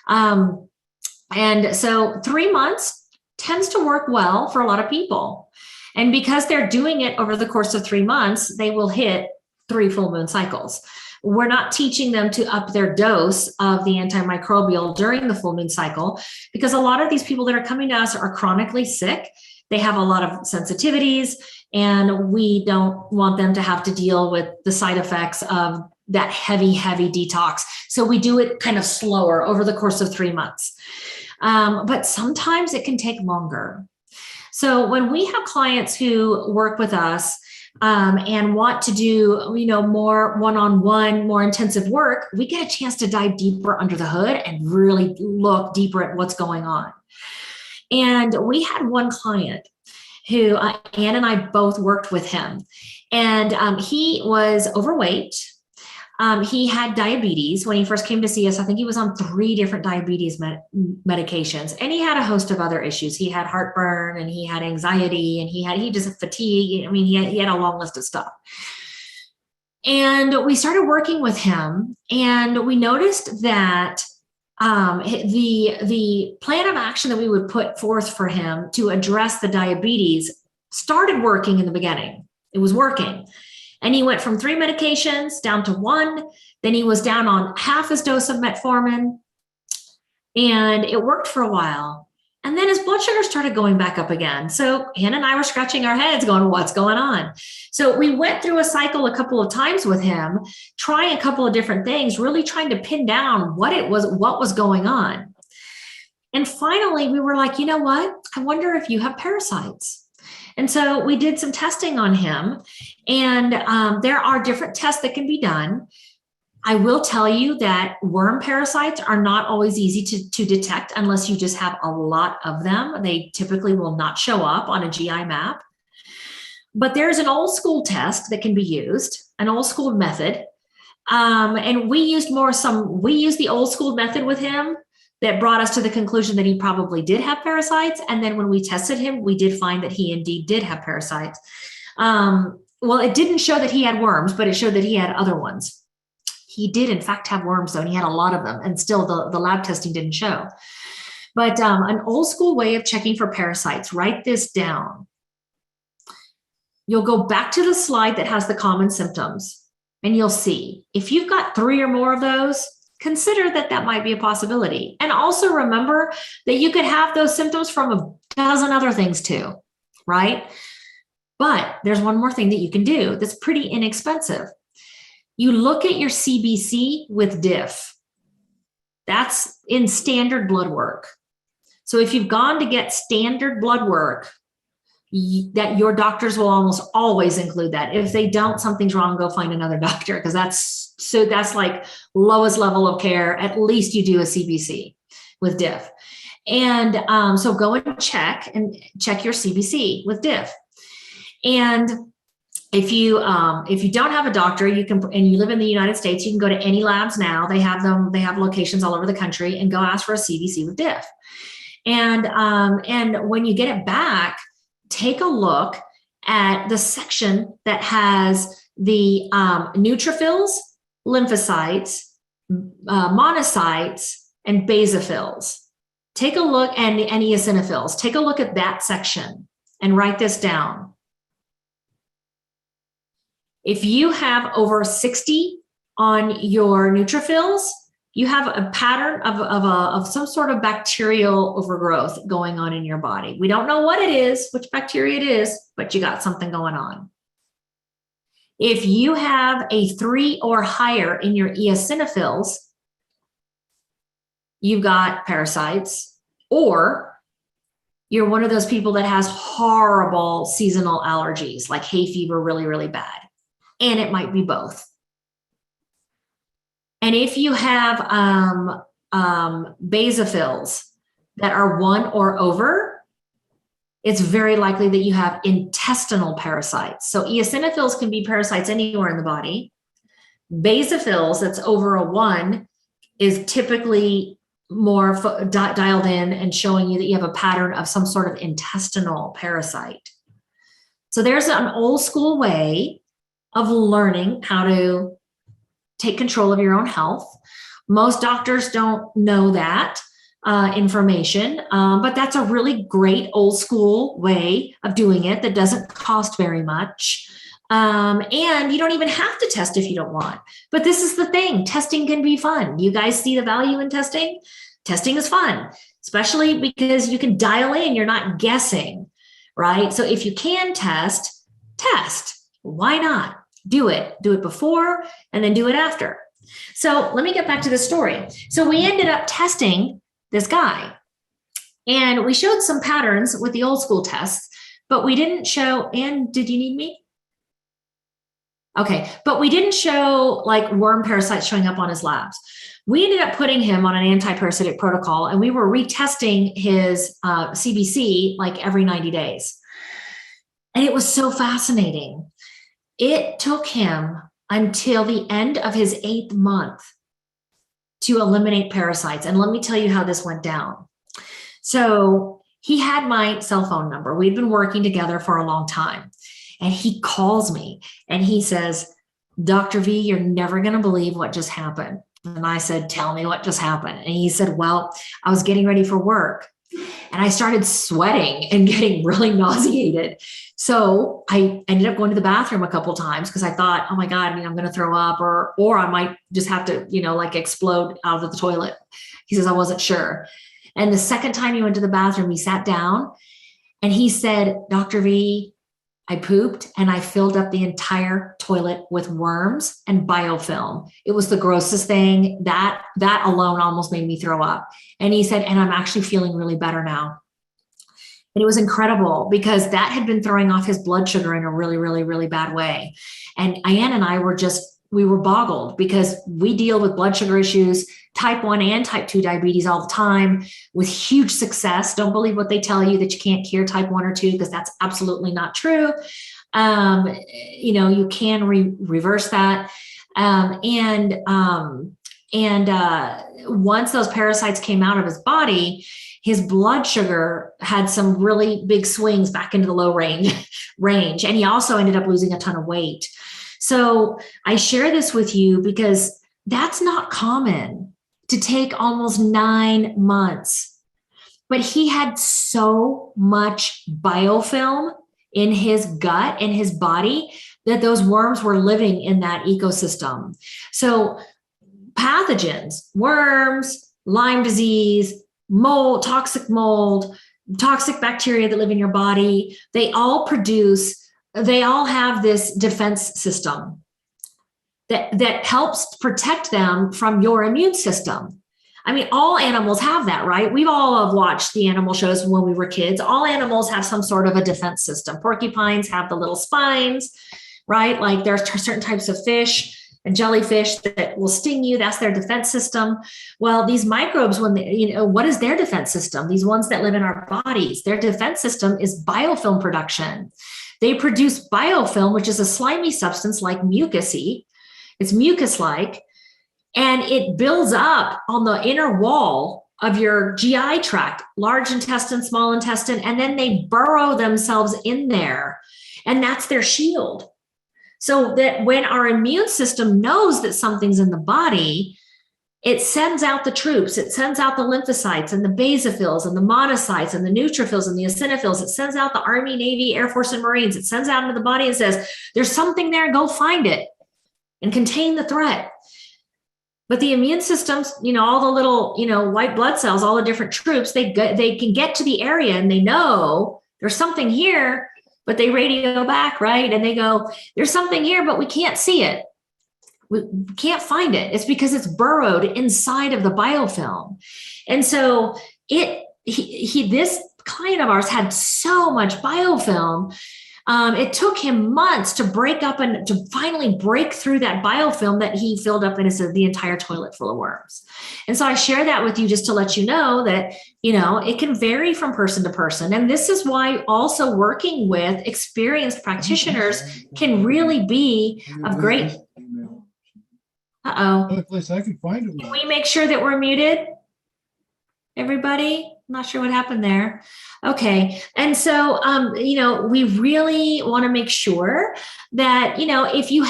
And so 3 months tends to work well for a lot of people. And because they're doing it over the course of 3 months, they will hit 3 full moon cycles. We're not teaching them to up their dose of the antimicrobial during the full moon cycle, because a lot of these people that are coming to us are chronically sick. They have a lot of sensitivities, and we don't want them to have to deal with the side effects of that heavy detox. So we do it kind of slower over the course of 3 months. But sometimes it can take longer. So when we have clients who work with us and want to do, more one-on-one, more intensive work, we get a chance to dive deeper under the hood and really look deeper at what's going on. And we had one client who Ann and I both worked with him, and he was overweight. He had diabetes when he first came to see us. I think he was on 3 different diabetes medications, and he had a host of other issues. He had heartburn, and he had anxiety, and he just fatigue. I mean, he had a long list of stuff. And we started working with him, and we noticed that the plan of action that we would put forth for him to address the diabetes started working in the beginning. It was working. And he went from 3 medications down to 1. Then he was down on half his dose of metformin. And it worked for a while. And then his blood sugar started going back up again. So Ann and I were scratching our heads going, what's going on? So we went through a cycle a couple of times with him, trying a couple of different things, really trying to pin down what was going on. And finally, we were like, you know what? I wonder if you have parasites. And so we did some testing on him, and there are different tests that can be done. I will tell you that worm parasites are not always easy to detect unless you just have a lot of them. They typically will not show up on a GI map. But there's an old school test that can be used, an old school method. And we used the old school method with him that brought us to the conclusion that he probably did have parasites. And then when we tested him, we did find that he indeed did have parasites. Well, it didn't show that he had worms, but it showed that he had other ones. He did, in fact, have worms, though, and he had a lot of them. And still, the lab testing didn't show. But an old school way of checking for parasites, write this down. You'll go back to the slide that has the common symptoms, and you'll see. If you've got 3 or more of those, consider that might be a possibility. And also remember that you could have those symptoms from a dozen other things too, right? But there's one more thing that you can do that's pretty inexpensive. You look at your CBC with diff. That's in standard blood work. So if you've gone to get standard blood work, that your doctors will almost always include that. If they don't, something's wrong, go find another doctor, because that's like lowest level of care. At least you do a CBC with diff. And so go and check your CBC with diff. And if you don't have a doctor, you can, and you live in the United States, you can go to any labs now. They have locations all over the country, and go ask for a CBC with diff. And when you get it back, take a look at the section that has the neutrophils, lymphocytes, monocytes, and basophils. Take a look, and eosinophils. Take a look at that section and write this down. If you have over 60 on your neutrophils, you have a pattern of some sort of bacterial overgrowth going on in your body. We don't know what it is, which bacteria it is, but you got something going on. If you have a 3 or higher in your eosinophils, you've got parasites, or you're one of those people that has horrible seasonal allergies, like hay fever, really, really bad. And it might be both. And if you have basophils that are 1 or over, it's very likely that you have intestinal parasites. So eosinophils can be parasites anywhere in the body. Basophils, that's over a 1, is typically more dialed in and showing you that you have a pattern of some sort of intestinal parasite. So there's an old school way of learning how to take control of your own health. Most doctors don't know that information, but that's a really great old school way of doing it that doesn't cost very much. And you don't even have to test if you don't want. But this is the thing, testing can be fun. You guys see the value in testing? Testing is fun, especially because you can dial in, you're not guessing, right? So if you can test. Why not? Do it before and then do it after. So let me get back to the story. So we ended up testing this guy and we showed some patterns with the old school tests, but we didn't show, and did you need me? Okay, but we didn't show like worm parasites showing up on his labs. We ended up putting him on an anti-parasitic protocol and we were retesting his CBC like every 90 days. And it was so fascinating. It took him until the end of his 8th month to eliminate parasites. And let me tell you how this went down. So he had my cell phone number. We'd been working together for a long time. And he calls me and he says, Dr. V, you're never going to believe what just happened. And I said, tell me what just happened. And he said, well, I was getting ready for work and I started sweating and getting really nauseated. So I ended up going to the bathroom a couple of times because I thought, oh my God, I'm going to throw up or I might just have to, like explode out of the toilet. He says, I wasn't sure. And the second time he went to the bathroom, he sat down and he said, Dr. V, I pooped and I filled up the entire toilet with worms and biofilm. It was the grossest thing. That alone almost made me throw up. And he said, and I'm actually feeling really better now. And it was incredible because that had been throwing off his blood sugar in a really, really, really bad way. And Ayan and I we were boggled because we deal with blood sugar issues, type 1 and type 2 diabetes all the time with huge success. Don't believe what they tell you that you can't cure type 1 or 2 because that's absolutely not true. You can reverse that. Once those parasites came out of his body, his blood sugar had some really big swings back into the low range. And he also ended up losing a ton of weight. So I share this with you because that's not common to take almost 9 months, but he had so much biofilm in his gut, in his body, that those worms were living in that ecosystem. So pathogens, worms, Lyme disease, mold, toxic bacteria that live in your body, they all have this defense system that helps protect them from your immune system. I mean, all animals have that, right? We've all have watched the animal shows when we were kids. All animals have some sort of a defense system. Porcupines have the little spines, right? Like there's certain types of fish and jellyfish that will sting you. That's their defense system. Well, these microbes, what is their defense system? These ones that live in our bodies, their defense system is biofilm production. They produce biofilm, which is a slimy substance like mucusy. It's mucus-like, and it builds up on the inner wall of your GI tract, large intestine, small intestine, and then they burrow themselves in there, and that's their shield. So that when our immune system knows that something's in the body, it sends out the troops. It sends out the lymphocytes and the basophils and the monocytes and the neutrophils and the eosinophils. It sends out the Army, Navy, Air Force, and Marines. It sends out into the body and says, there's something there, go find it and contain the threat. But the immune systems, all the little, white blood cells, all the different troops, they can get to the area and they know there's something here, but they radio back, right? And they go, there's something here, but we can't see it. We can't find it. It's because it's burrowed inside of the biofilm. And so this client of ours had so much biofilm It took him months to break up and to finally break through that biofilm that he filled up in the entire toilet full of worms. And so I share that with you just to let you know that, it can vary from person to person. And this is why also working with experienced practitioners can really be of great. Uh-oh.
Only place I can find it.
Can we make sure that we're muted? Everybody? I'm not sure what happened there. Okay. And so, we really want to make sure that, if you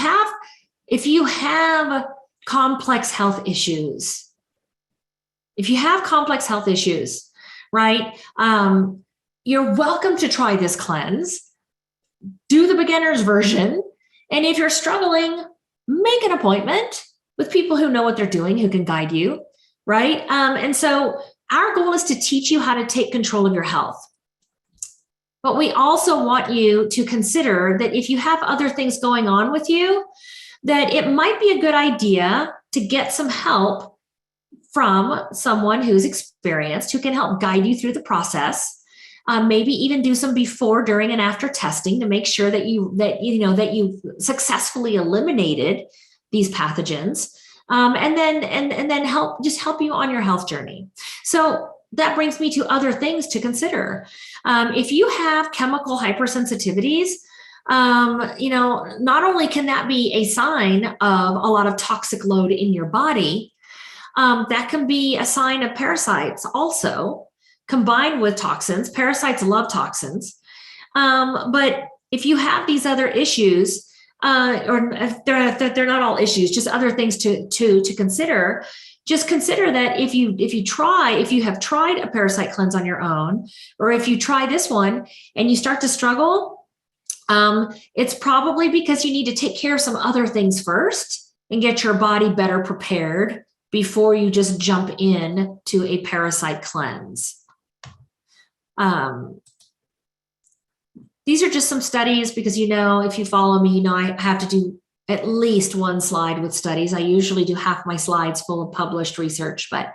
have complex health issues, right, you're welcome to try this cleanse, do the beginner's version. And if you're struggling, make an appointment with people who know what they're doing, who can guide you, right? And so our goal is to teach you how to take control of your health. But we also want you to consider that if you have other things going on with you, that it might be a good idea to get some help from someone who's experienced, who can help guide you through the process. Maybe even do some before, during, and after testing to make sure that you successfully eliminated these pathogens, and then help you on your health journey. So that brings me to other things to consider. If you have chemical hypersensitivities, not only can that be a sign of a lot of toxic load in your body, that can be a sign of parasites also. Combined with toxins, parasites love toxins. But if you have these other issues, or if they're not all issues, just other things to consider, just consider that if you have tried a parasite cleanse on your own, or if you try this one and you start to struggle, it's probably because you need to take care of some other things first and get your body better prepared before you just jump in to a parasite cleanse. These are just some studies because, if you follow me, I have to do at least one slide with studies. I usually do half my slides full of published research, but,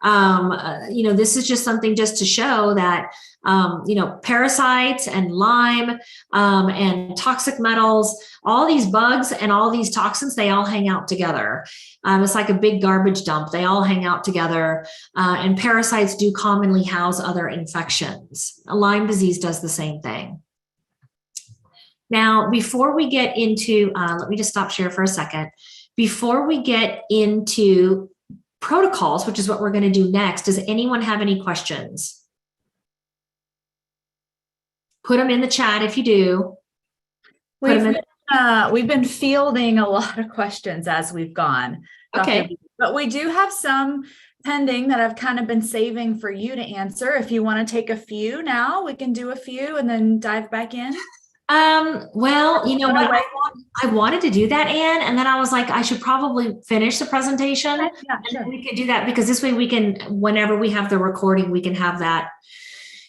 this is just something just to show that, parasites and Lyme, and toxic metals, all these bugs and all these toxins, they all hang out together. It's like a big garbage dump. They all hang out together. And parasites do commonly house other infections. Lyme disease does the same thing. Now, before we get into, let me just stop share for a second. Before we get into protocols, which is what we're going to do next, does anyone have any questions? Put them in the chat if you do.
We've been fielding a lot of questions as we've gone.
Okay.
But we do have some pending that I've kind of been saving for you to answer. If you want to take a few now, we can do a few and then dive back in.
Well, you know what? I wanted to do that, Anne, and then I was like, I should probably finish the presentation.
Yeah, sure.
And we can do that because this way we can, whenever we have the recording, we can have that.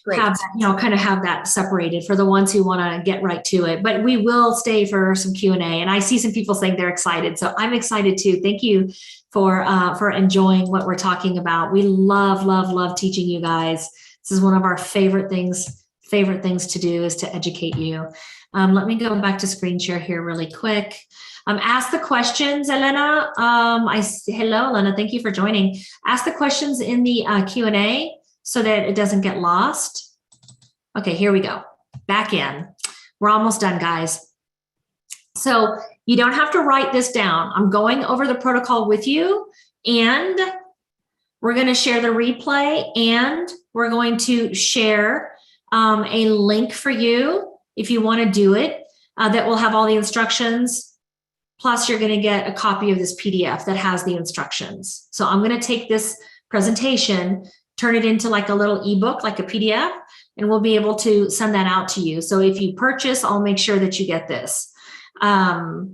Great.
Kind of have that separated for the ones who want to get right to it. But we will stay for some Q&A. And I see some people saying they're excited. So I'm excited too. Thank you for enjoying what we're talking about. We love teaching you guys. This is one of our favorite things to do is to educate you. Let me go back to screen share here really quick. Ask the questions, Elena. Hello, Elena. Thank you for joining. Ask the questions in the Q&A so that it doesn't get lost. Okay, here we go. Back in. We're almost done, guys. So you don't have to write this down. I'm going over the protocol with you, and we're going to share the replay, and we're going to share a link for you if you want to do it, that will have all the instructions. Plus, you're going to get a copy of this PDF that has the instructions. So I'm going to take this presentation, turn it into like a little ebook, like a PDF, and we'll be able to send that out to you. So if you purchase, I'll make sure that you get this. I'll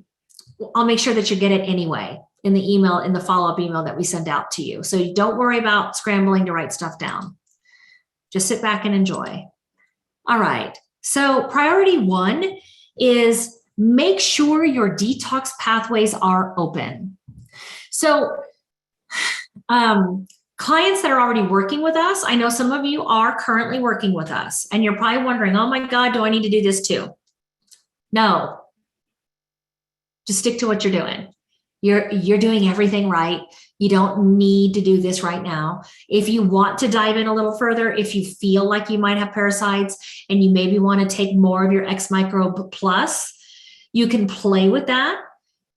make sure that you get it anyway in the email, in the follow-up email that we send out to you. So you don't worry about scrambling to write stuff down. Just sit back and enjoy. All right. So priority 1 is make sure your detox pathways are open. So clients that are already working with us, I know some of you are currently working with us, and you're probably wondering, oh my God, do I need to do this too? No, just stick to what you're doing. You're doing everything right. You don't need to do this right now. If you want to dive in a little further, if you feel like you might have parasites and you maybe want to take more of your X microbe plus, you can play with that.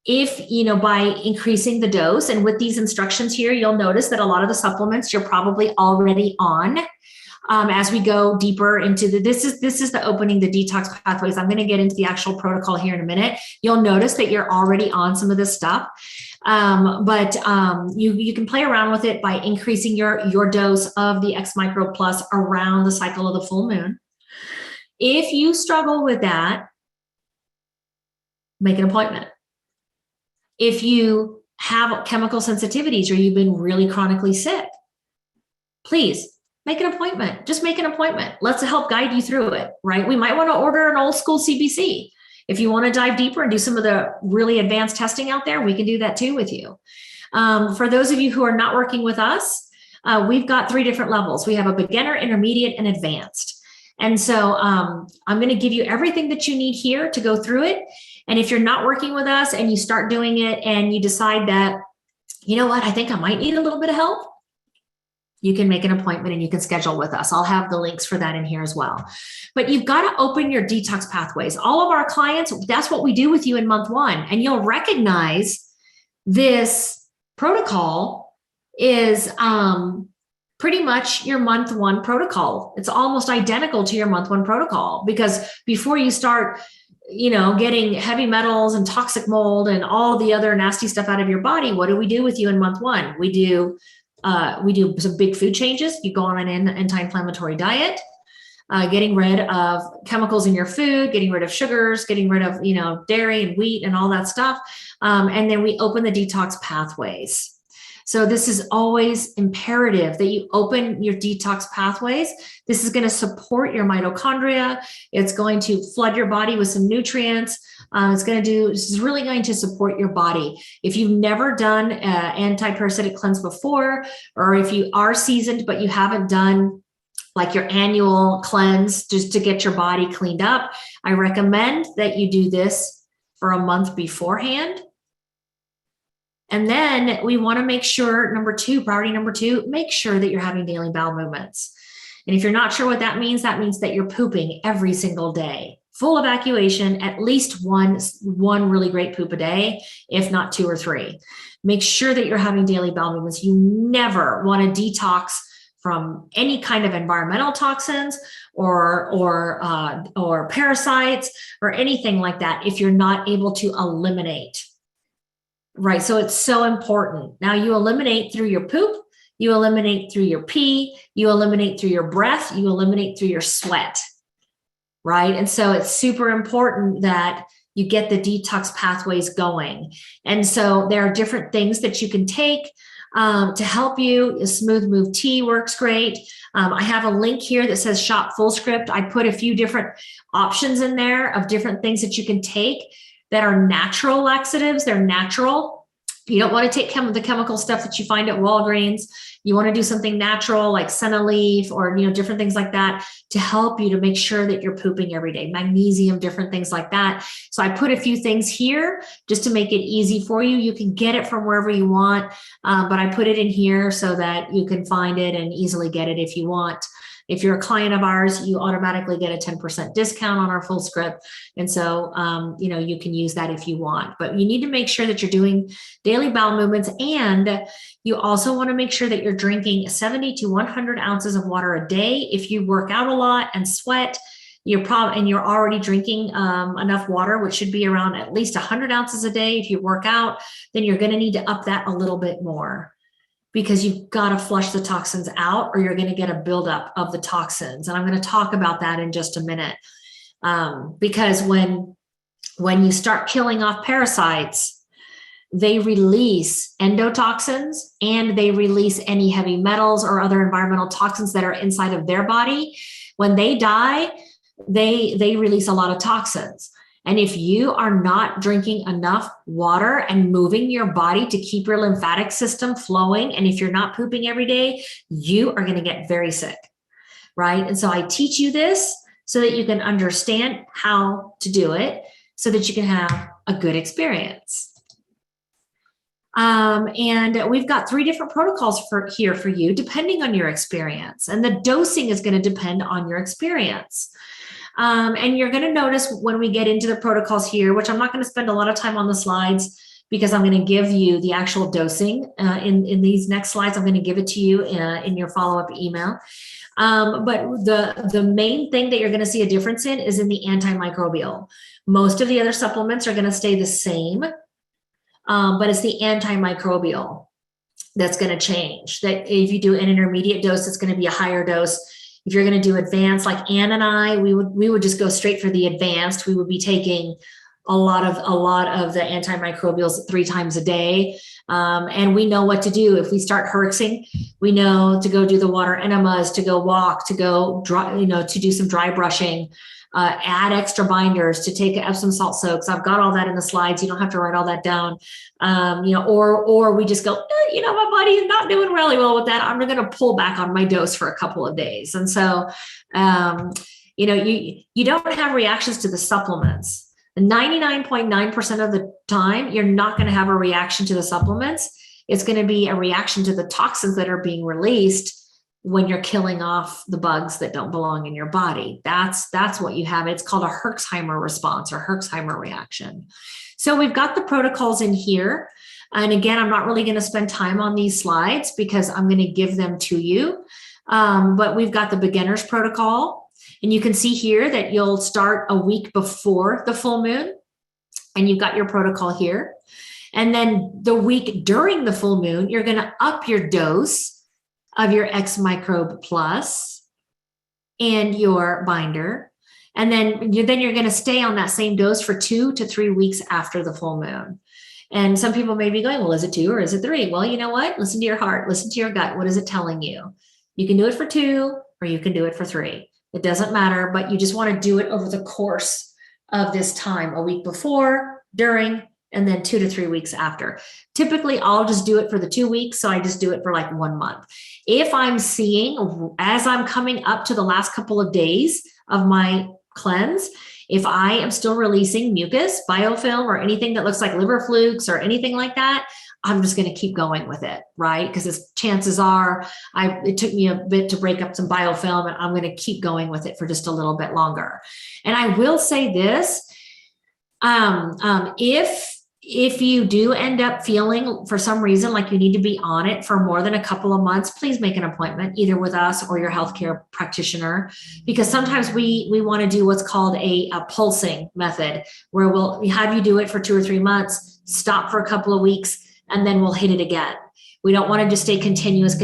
If, by increasing the dose, and with these instructions here, you'll notice that a lot of the supplements you're probably already on. As we go deeper into this is the opening the detox pathways. I'm going to get into the actual protocol here in a minute. You'll notice that you're already on some of this stuff, but you can play around with it by increasing your dose of the X Micro Plus around the cycle of the full moon. If you struggle with that, make an appointment. If you have chemical sensitivities or you've been really chronically sick, please make an appointment. Just make an appointment. Let's help guide you through it, right? We might want to order an old school CBC. If you want to dive deeper and do some of the really advanced testing out there, we can do that too with you. For those of you who are not working with us, we've got 3 different levels. We have a beginner, intermediate, and advanced. And so I'm going to give you everything that you need here to go through it. And if you're not working with us and you start doing it and you decide that, you know what, I think I might need a little bit of help, you can make an appointment and you can schedule with us. I'll have the links for that in here as well. But you've got to open your detox pathways. All of our clients, that's what we do with you in month 1. And you'll recognize this protocol is pretty much your month 1 protocol. It's almost identical to your month 1 protocol, because before you start getting heavy metals and toxic mold and all the other nasty stuff out of your body, what do we do with you in month 1? We do some big food changes. You go on an anti-inflammatory diet, getting rid of chemicals in your food, getting rid of sugars, getting rid of, dairy and wheat and all that stuff. And then we open the detox pathways. So this is always imperative that you open your detox pathways. This is going to support your mitochondria. It's going to flood your body with some nutrients. This is really going to support your body. If you've never done anti-parasitic cleanse before, or if you are seasoned, but you haven't done like your annual cleanse just to get your body cleaned up, I recommend that you do this for a month beforehand. And then we want to make sure, priority number 2, make sure that you're having daily bowel movements. And if you're not sure what that means that you're pooping every single day. Full evacuation, at least one really great poop a day, if not 2 or 3. Make sure that you're having daily bowel movements. You never want to detox from any kind of environmental toxins or parasites or anything like that if you're not able to eliminate. Right. So it's so important. Now you eliminate through your poop, you eliminate through your pee, you eliminate through your breath, you eliminate through your sweat. Right. And so it's super important that you get the detox pathways going. And so there are different things that you can take to help you. A smooth move tea works great. I have a link here that says shop full script. I put a few different options in there of different things that you can take that are natural laxatives. They're natural. You don't want to take the chemical stuff that you find at Walgreens. You want to do something natural like senna leaf or different things like that to help you to make sure that you're pooping every day. Magnesium, different things like that. So I put a few things here just to make it easy for you. You can get it from wherever you want, but I put it in here so that you can find it and easily get it if you want. If you're a client of ours, you automatically get a 10% discount on our full script. And so, you can use that if you want, but you need to make sure that you're doing daily bowel movements. And you also want to make sure that you're drinking 70 to 100 ounces of water a day. If you work out a lot and sweat, you're already drinking enough water, which should be around at least 100 ounces a day. If you work out, then you're going to need to up that a little bit more, because you've got to flush the toxins out or you're going to get a buildup of the toxins. And I'm going to talk about that in just a minute. Because when you start killing off parasites, they release endotoxins and they release any heavy metals or other environmental toxins that are inside of their body. When they die, they release a lot of toxins. And if you are not drinking enough water and moving your body to keep your lymphatic system flowing, and if you're not pooping every day, you are going to get very sick, right? And so I teach you this so that you can understand how to do it. so that you can have a good experience. And we've got 3 different protocols for you, depending on your experience. And the dosing is going to depend on your experience. And you're going to notice when we get into the protocols here, which I'm not going to spend a lot of time on the slides because I'm going to give you the actual dosing in these next slides. I'm going to give it to you in your follow-up email. But the main thing that you're going to see a difference in is in the antimicrobial. Most of the other supplements are going to stay the same. But it's the antimicrobial that's going to change. That if you do an intermediate dose, it's going to be a higher dose. If you're going to do advanced, like Ann and I, we would just go straight for the advanced. We would be taking a lot of the antimicrobials 3 times a day. And we know what to do. If we start herxing, we know to go do the water enemas, to go walk, to go dry, to do some dry brushing. Add extra binders, to take Epsom salt soaks. I've got all that in the slides. You don't have to write all that down. Or we just go, my body is not doing really well with that. I'm going to pull back on my dose for a couple of days. And so, you don't have reactions to the supplements. 99.9% of the time, you're not going to have a reaction to the supplements. It's going to be a reaction to the toxins that are being released when you're killing off the bugs that don't belong in your body. That's what you have. It's called a Herxheimer response or Herxheimer reaction. So we've got the protocols in here. And again, I'm not really going to spend time on these slides because I'm going to give them to you. But we've got the beginner's protocol. And you can see here that you'll start a week before the full moon. And you've got your protocol here. And then the week during the full moon, you're going to up your dose of your X Microbe Plus and your binder. And then you're going to stay on that same dose for 2 to 3 weeks after the full moon. And some people may be going, well, is it 2 or is it 3? Well, you know what? Listen to your heart, listen to your gut. What is it telling you? You can do it for 2 or you can do it for 3. It doesn't matter, but you just want to do it over the course of this time, a week before, during, and then 2 to 3 weeks after. Typically, I'll just do it for the 2 weeks. So I just do it for like 1 month. If I'm seeing, as I'm coming up to the last couple of days of my cleanse, if I am still releasing mucus, biofilm, or anything that looks like liver flukes or anything like that, I'm just going to keep going with it, right? Because chances are it took me a bit to break up some biofilm, and I'm going to keep going with it for just a little bit longer. And I will say this, if you do end up feeling for some reason like you need to be on it for more than a couple of months, please make an appointment either with us or your healthcare practitioner, because sometimes we want to do what's called a pulsing method, where we'll have you do it for 2 or 3 months, stop for a couple of weeks, and then we'll hit it again. We don't want to just stay continuous.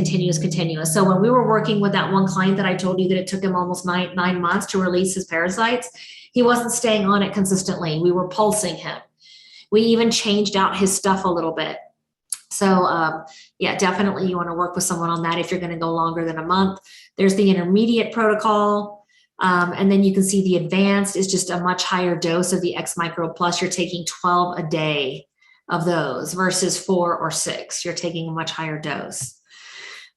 So when we were working with that one client that I told you that it took him almost nine months to release his parasites, he wasn't staying on it consistently. We were pulsing him. We even changed out his stuff a little bit. So definitely you want to work with someone on that if you're going to go longer than a month. There's the intermediate protocol. And then you can see the advanced is just a much higher dose of the X Micro Plus. You're taking 12 a day of those versus 4 or 6. You're taking a much higher dose.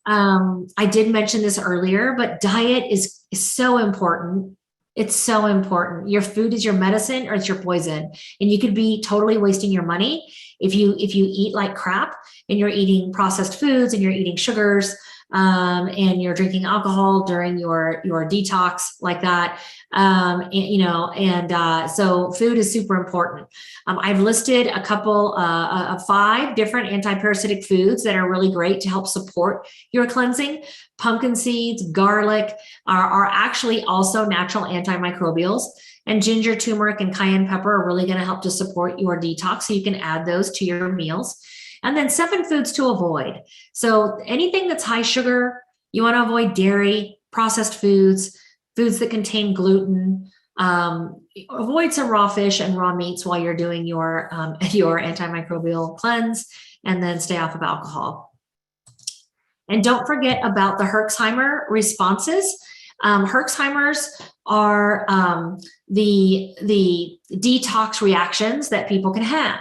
I did mention this earlier, but diet is so important. It's so important. Your food is your medicine or it's your poison. And you could be totally wasting your money if you eat like crap and you're eating processed foods and you're eating sugars and you're drinking alcohol during your detox like that. So food is super important. I've listed a couple of 5 different anti-parasitic foods that are really great to help support your cleansing. Pumpkin seeds, garlic are actually also natural antimicrobials, and ginger, turmeric, and cayenne pepper are really going to help to support your detox. So you can add those to your meals. And then 7 foods to avoid. So anything that's high sugar, you want to avoid dairy, processed foods that contain gluten. Avoid some raw fish and raw meats while you're doing your antimicrobial cleanse, and then stay off of alcohol. And don't forget about the Herxheimer responses. Herxheimers are the detox reactions that people can have.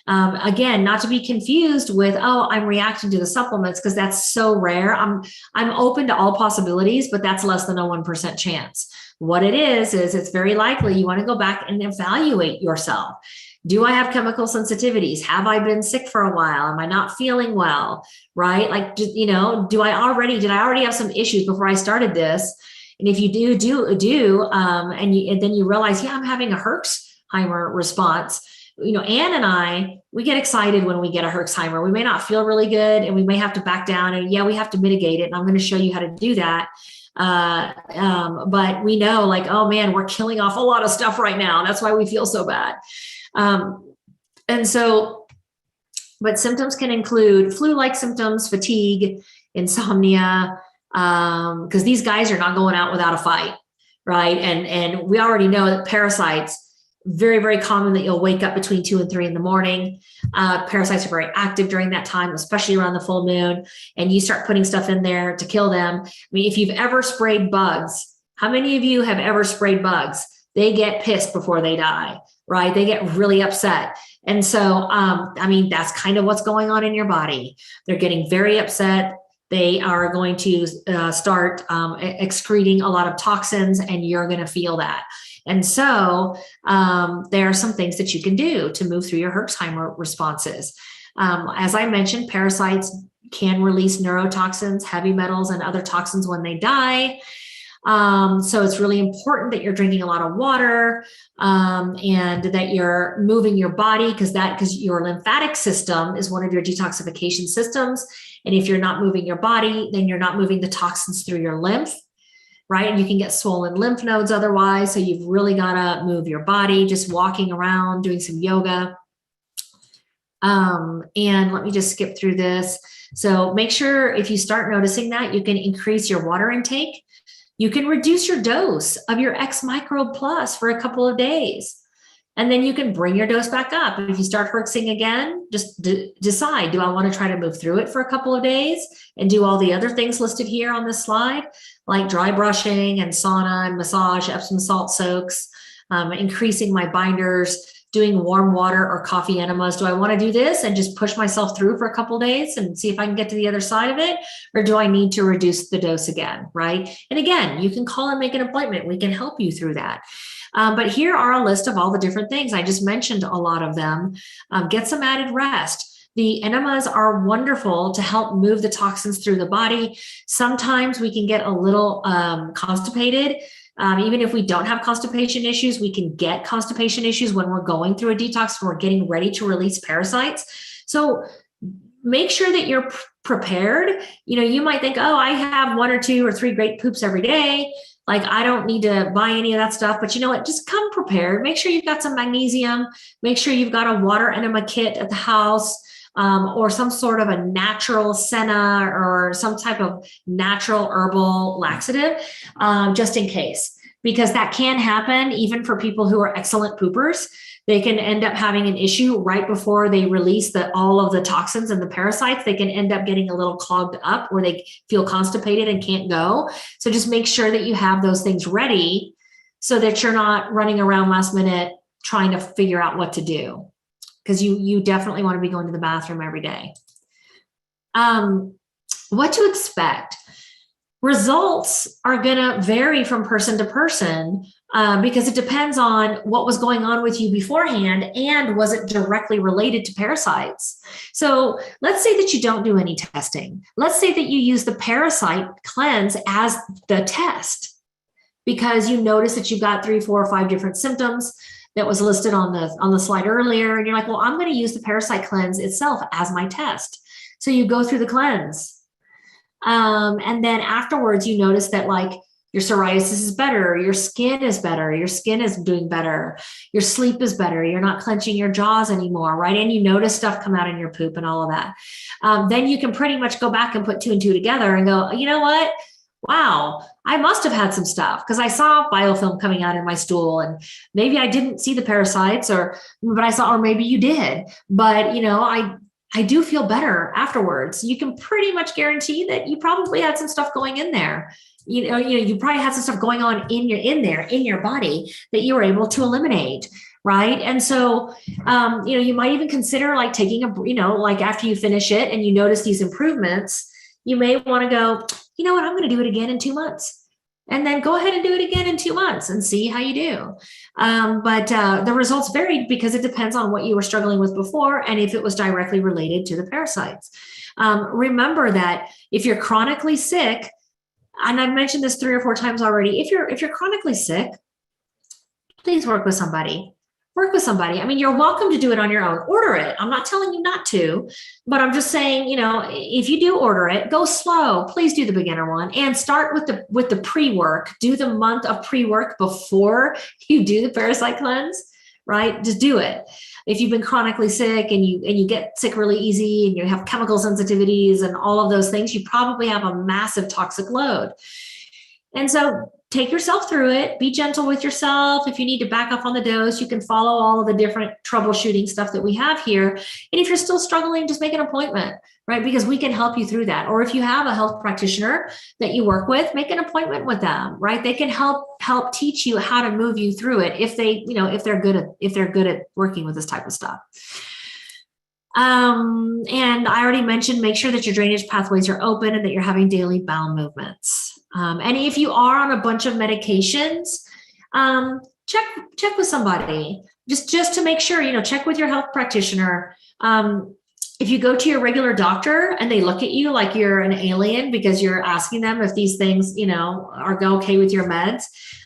Again, not to be confused with, I'm reacting to the supplements, because that's so rare. I'm open to all possibilities, but that's less than a 1% chance. What it is it's very likely you want to go back and evaluate yourself. Do I have chemical sensitivities? Have I been sick for a while? Am I not feeling well? Right? Like, did I already have some issues before I started this? And if you do, and then you realize, yeah, I'm having a Herxheimer response. Ann and I, we get excited when we get a Herxheimer. We may not feel really good and we may have to back down, and we have to mitigate it. And I'm going to show you how to do that. But we know, like, oh man, we're killing off a lot of stuff right now. That's why we feel so bad. But symptoms can include flu-like symptoms, fatigue, insomnia, because these guys are not going out without a fight, right? And we already know that parasites, very, very common that you'll wake up between 2 and 3 in the morning. Parasites are very active during that time, especially around the full moon, and you start putting stuff in there to kill them. I mean, if you've ever sprayed bugs, how many of you have ever sprayed bugs? They get pissed before they die, right? They get really upset. And so, that's kind of what's going on in your body. They're getting very upset. They are going to start excreting a lot of toxins, and you're going to feel that. And so there are some things that you can do to move through your Herxheimer responses. As I mentioned, parasites can release neurotoxins, heavy metals, and other toxins when they die. So it's really important that you're drinking a lot of water and that you're moving your body, because your lymphatic system is one of your detoxification systems. And if you're not moving your body, then you're not moving the toxins through your lymph, right? And you can get swollen lymph nodes otherwise. So you've really got to move your body, just walking around, doing some yoga. And let me just skip through this. So make sure if you start noticing that, you can increase your water intake. You can reduce your dose of your X microbe plus for a couple of days. And then you can bring your dose back up. And if you start herxing again, just decide, do I want to try to move through it for a couple of days and do all the other things listed here on this slide, like dry brushing and sauna and massage, Epsom salt soaks, increasing my binders, doing warm water or coffee enemas. Do I want to do this and just push myself through for a couple of days and see if I can get to the other side of it? Or do I need to reduce the dose again, right? And again, you can call and make an appointment. We can help you through that. But here are a list of all the different things. I just mentioned a lot of them. Get some added rest. The enemas are wonderful to help move the toxins through the body. Sometimes we can get a little constipated. Even if we don't have constipation issues, we can get constipation issues when we're going through a detox, when we're getting ready to release parasites. So make sure that you're prepared. You might think, oh, I have 1 or 2 or 3 great poops every day. Like, I don't need to buy any of that stuff, but you know what? Just come prepared. Make sure you've got some magnesium. Make sure you've got a water enema kit at the house, or some sort of a natural senna or some type of natural herbal laxative, just in case, because that can happen even for people who are excellent poopers. They can end up having an issue right before they release all of the toxins and the parasites. They can end up getting a little clogged up where they feel constipated and can't go. So just make sure that you have those things ready so that you're not running around last minute trying to figure out what to do, because you definitely want to be going to the bathroom every day. What to expect? Results are going to vary from person to person because it depends on what was going on with you beforehand and was it directly related to parasites. So let's say that you don't do any testing. Let's say that you use the parasite cleanse as the test because you notice that you've got 3, 4, or 5 different symptoms that was listed on the slide earlier. And you're like, well, I'm going to use the parasite cleanse itself as my test. So you go through the cleanse. And then afterwards, you notice that like your psoriasis is better, your skin is better, your skin is doing better, your sleep is better, you're not clenching your jaws anymore, right? And you notice stuff come out in your poop and all of that. Then you can pretty much go back and put 2 and 2 together and go, you know what? Wow, I must have had some stuff because I saw biofilm coming out in my stool and maybe I didn't see the parasites but I saw, or maybe you did, but I do feel better afterwards. You can pretty much guarantee that you probably had some stuff going in there. You probably had some stuff going on in your body that you were able to eliminate. Right. And so, you might even consider like taking like after you finish it and you notice these improvements, you may want to go, you know what, I'm going to do it again in 2 months. and then go ahead and do it again in 2 months and see how you do. But the results varied because it depends on what you were struggling with before and if it was directly related to the parasites. Remember that if you're chronically sick, and I've mentioned this 3 or 4 times already, if you're chronically sick, please work with somebody. Work with somebody. I mean, you're welcome to do it on your own. Order it. I'm not telling you not to, but I'm just saying, if you do order it, go slow. Please do the beginner one and start with the pre-work. Do the month of pre-work before you do the parasite cleanse, right? Just do it. If you've been chronically sick and you get sick really easy and you have chemical sensitivities and all of those things, you probably have a massive toxic load. And so take yourself through it. Be gentle with yourself. If you need to back up on the dose, you can follow all of the different troubleshooting stuff that we have here. And if you're still struggling, just make an appointment, right? Because we can help you through that. Or if you have a health practitioner that you work with, make an appointment with them, right? They can help teach you how to move you through it if they're good at working with this type of stuff. And I already mentioned, make sure that your drainage pathways are open and that you're having daily bowel movements. And if you are on a bunch of medications, check with somebody just to make sure, check with your health practitioner. If you go to your regular doctor and they look at you like you're an alien because you're asking them if these things, are okay with your meds.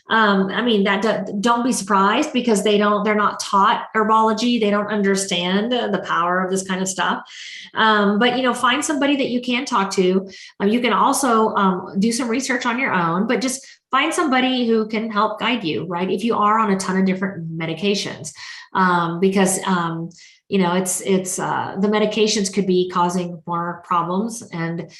Don't be surprised because they're not taught herbology. They don't understand the power of this kind of stuff. But find somebody that you can talk to. You can also do some research on your own, but just find somebody who can help guide you, right? If you are on a ton of different medications, because it's the medications could be causing more problems. And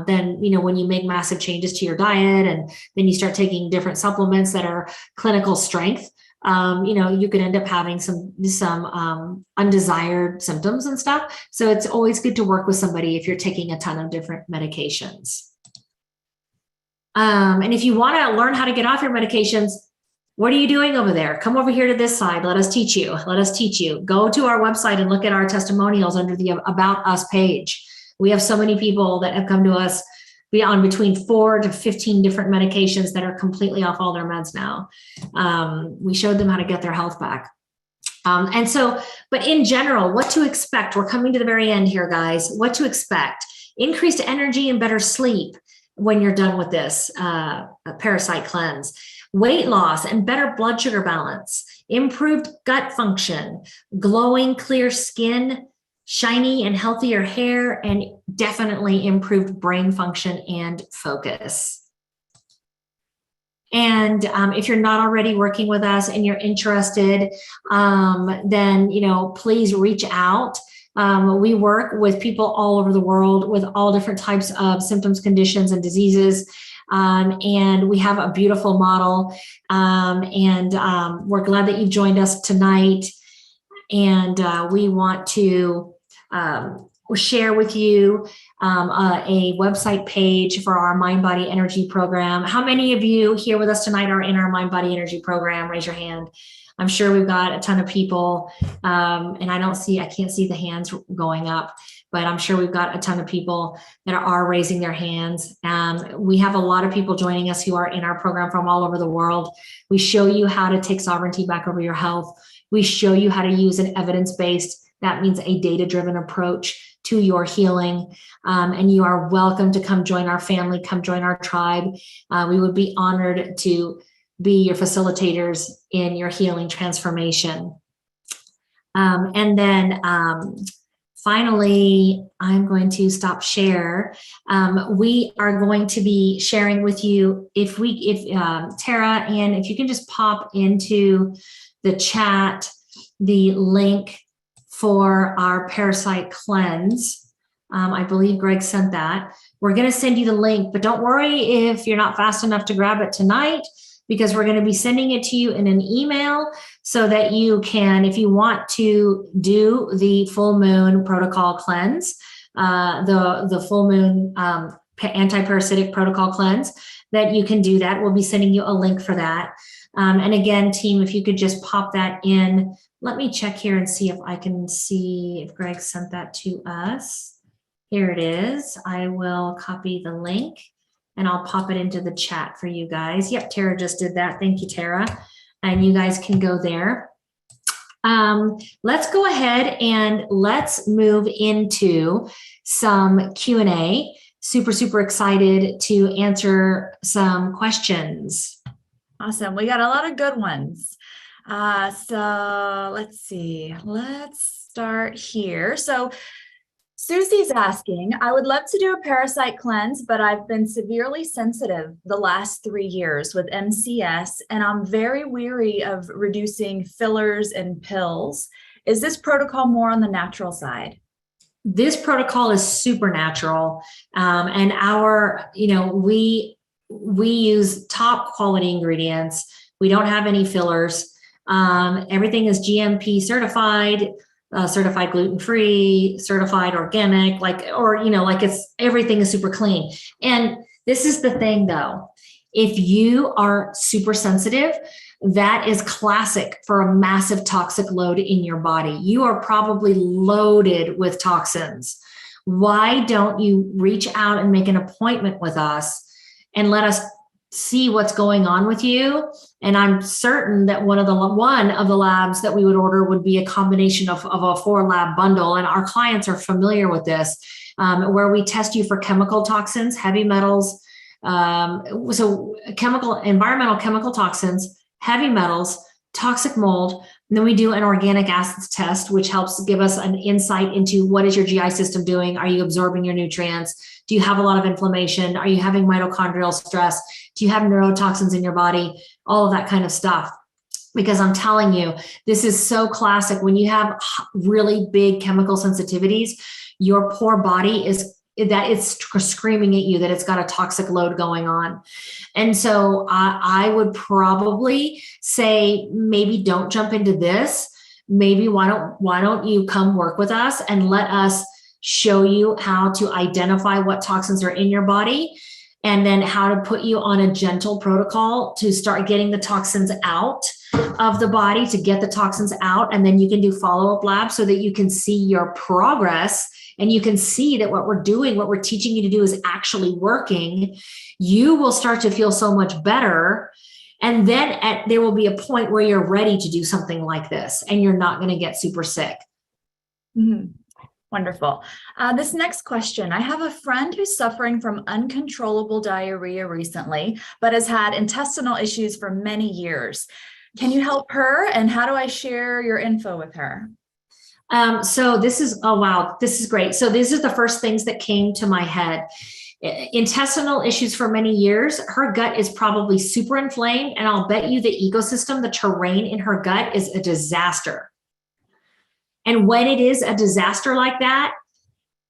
then, when you make massive changes to your diet and then you start taking different supplements that are clinical strength, you could end up having some undesired symptoms and stuff. So it's always good to work with somebody if you're taking a ton of different medications. And if you want to learn how to get off your medications, what are you doing over there? Come over here to this side. Let us teach you. Go to our website and look at our testimonials under the About Us page. We have so many people that have come to us on between 4 to 15 different medications that are completely off all their meds now. We showed them how to get their health back. But in general, what to expect? We're coming to the very end here, guys. What to expect? Increased energy and better sleep when you're done with this parasite cleanse. Weight loss and better blood sugar balance, improved gut function, glowing clear skin, shiny and healthier hair, and definitely improved brain function and focus. And if you're not already working with us and you're interested, then please reach out. We work with people all over the world with all different types of symptoms, conditions, and diseases. And we have a beautiful model. We're glad that you've joined us tonight. And we want to share with you a website page for our Mind Body Energy program. How many of you here with us tonight are in our Mind Body Energy program? Raise your hand. I'm sure we've got a ton of people, and I can't see the hands going up, but I'm sure we've got a ton of people that are raising their hands. We have a lot of people joining us who are in our program from all over the world. We show you how to take sovereignty back over your health. We show you how to use an evidence-based, that means a data-driven approach to your healing. And you are welcome to come join our family, come join our tribe. We would be honored to be your facilitators in your healing transformation. And then finally, I'm going to stop share. We are going to be sharing with you, if Tara, and if you can just pop into the chat, the link for our parasite cleanse. I believe Greg sent that. We're going to send you the link, but don't worry if you're not fast enough to grab it tonight, because we're going to be sending it to you in an email so that you can, if you want to do the full moon protocol cleanse, the full moon anti-parasitic protocol cleanse, that you can do that. We'll be sending you a link for that. And again, team, if you could just pop that in. Let me check here and see if I can see if Greg sent that to us. Here it is. I will copy the link and I'll pop it into the chat for you guys. Yep, Tara just did that. Thank you, Tara. And you guys can go there. Let's go ahead and let's move into some Q&A. Super, super excited to answer some questions.
Awesome. We got a lot of good ones. So let's see. Let's start here. So Susie's asking, I would love to do a parasite cleanse, but I've been severely sensitive the last 3 years with MCS, and I'm very weary of reducing fillers and pills. Is this protocol more on the natural side?
This protocol is supernatural. And we use top quality ingredients. We don't have any fillers. Everything is GMP certified. Certified gluten-free, certified organic, everything is super clean. And this is the thing though, if you are super sensitive, that is classic for a massive toxic load in your body. You are probably loaded with toxins. Why don't you reach out and make an appointment with us and let us see what's going on with you? And I'm certain that one of the labs that we would order would be a combination of a 4-lab bundle. And our clients are familiar with this, where we test you for chemical toxins, heavy metals, environmental chemical toxins, heavy metals, toxic mold. And then we do an organic acids test, which helps give us an insight into what is your GI system doing? Are you absorbing your nutrients? Do you have a lot of inflammation? Are you having mitochondrial stress? Do you have neurotoxins in your body? All of that kind of stuff. Because I'm telling you, this is so classic. When you have really big chemical sensitivities, your poor body it's screaming at you that it's got a toxic load going on. And so I would probably say, maybe don't jump into this. Maybe why don't you come work with us and let us show you how to identify what toxins are in your body, and then how to put you on a gentle protocol to start getting the toxins out of the body, to get the toxins out. And then you can do follow-up labs so that you can see your progress, and you can see that what we're doing, what we're teaching you to do is actually working. You will start to feel so much better. And then there will be a point where you're ready to do something like this and you're not going to get super sick.
Mm-hmm. Wonderful. This next question, I have a friend who's suffering from uncontrollable diarrhea recently, but has had intestinal issues for many years. Can you help her? And how do I share your info with her?
So this is, oh, wow, this is great. So these are the first things that came to my head. Intestinal issues for many years. Her gut is probably super inflamed, and I'll bet you the ecosystem, the terrain in her gut is a disaster. And when it is a disaster like that,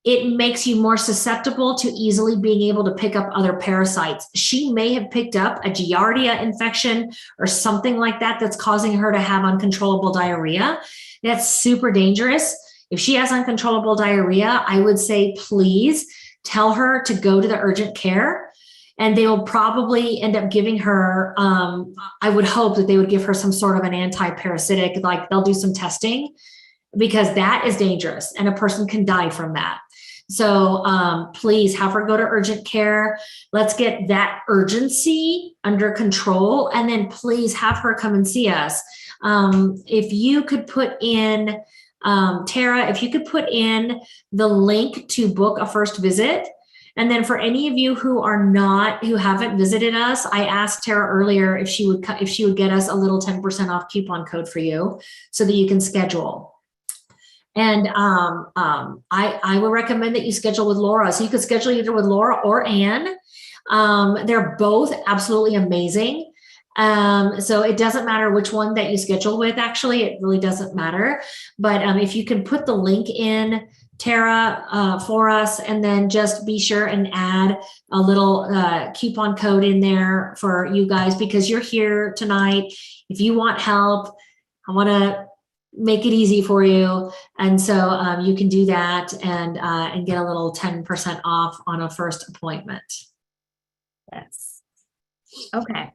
it makes you more susceptible to easily being able to pick up other parasites. She may have picked up a Giardia infection or something like that that's causing her to have uncontrollable diarrhea. That's super dangerous. If she has uncontrollable diarrhea, I would say, please tell her to go to the urgent care, and they will probably end up giving her, I would hope that they would give her some sort of an anti-parasitic, like they'll do some testing, because that is dangerous and a person can die from that. So please have her go to urgent care. Let's get that urgency under control. And then please have her come and see us. If you could put in, Tara, if you could put in the link to book a first visit. And then for any of you who haven't visited us, I asked Tara earlier if she would get us a little 10% off coupon code for you so that you can schedule. And I would recommend that you schedule with Laura. So you could schedule either with Laura or Anne. They're both absolutely amazing. So it doesn't matter which one that you schedule with, actually, it really doesn't matter. But if you can put the link in, Tara, for us, and then just be sure and add a little coupon code in there for you guys, because you're here tonight. If you want help, I want to make it easy for you. And so you can do that and get a little 10% off on a first appointment.
Yes. Okay.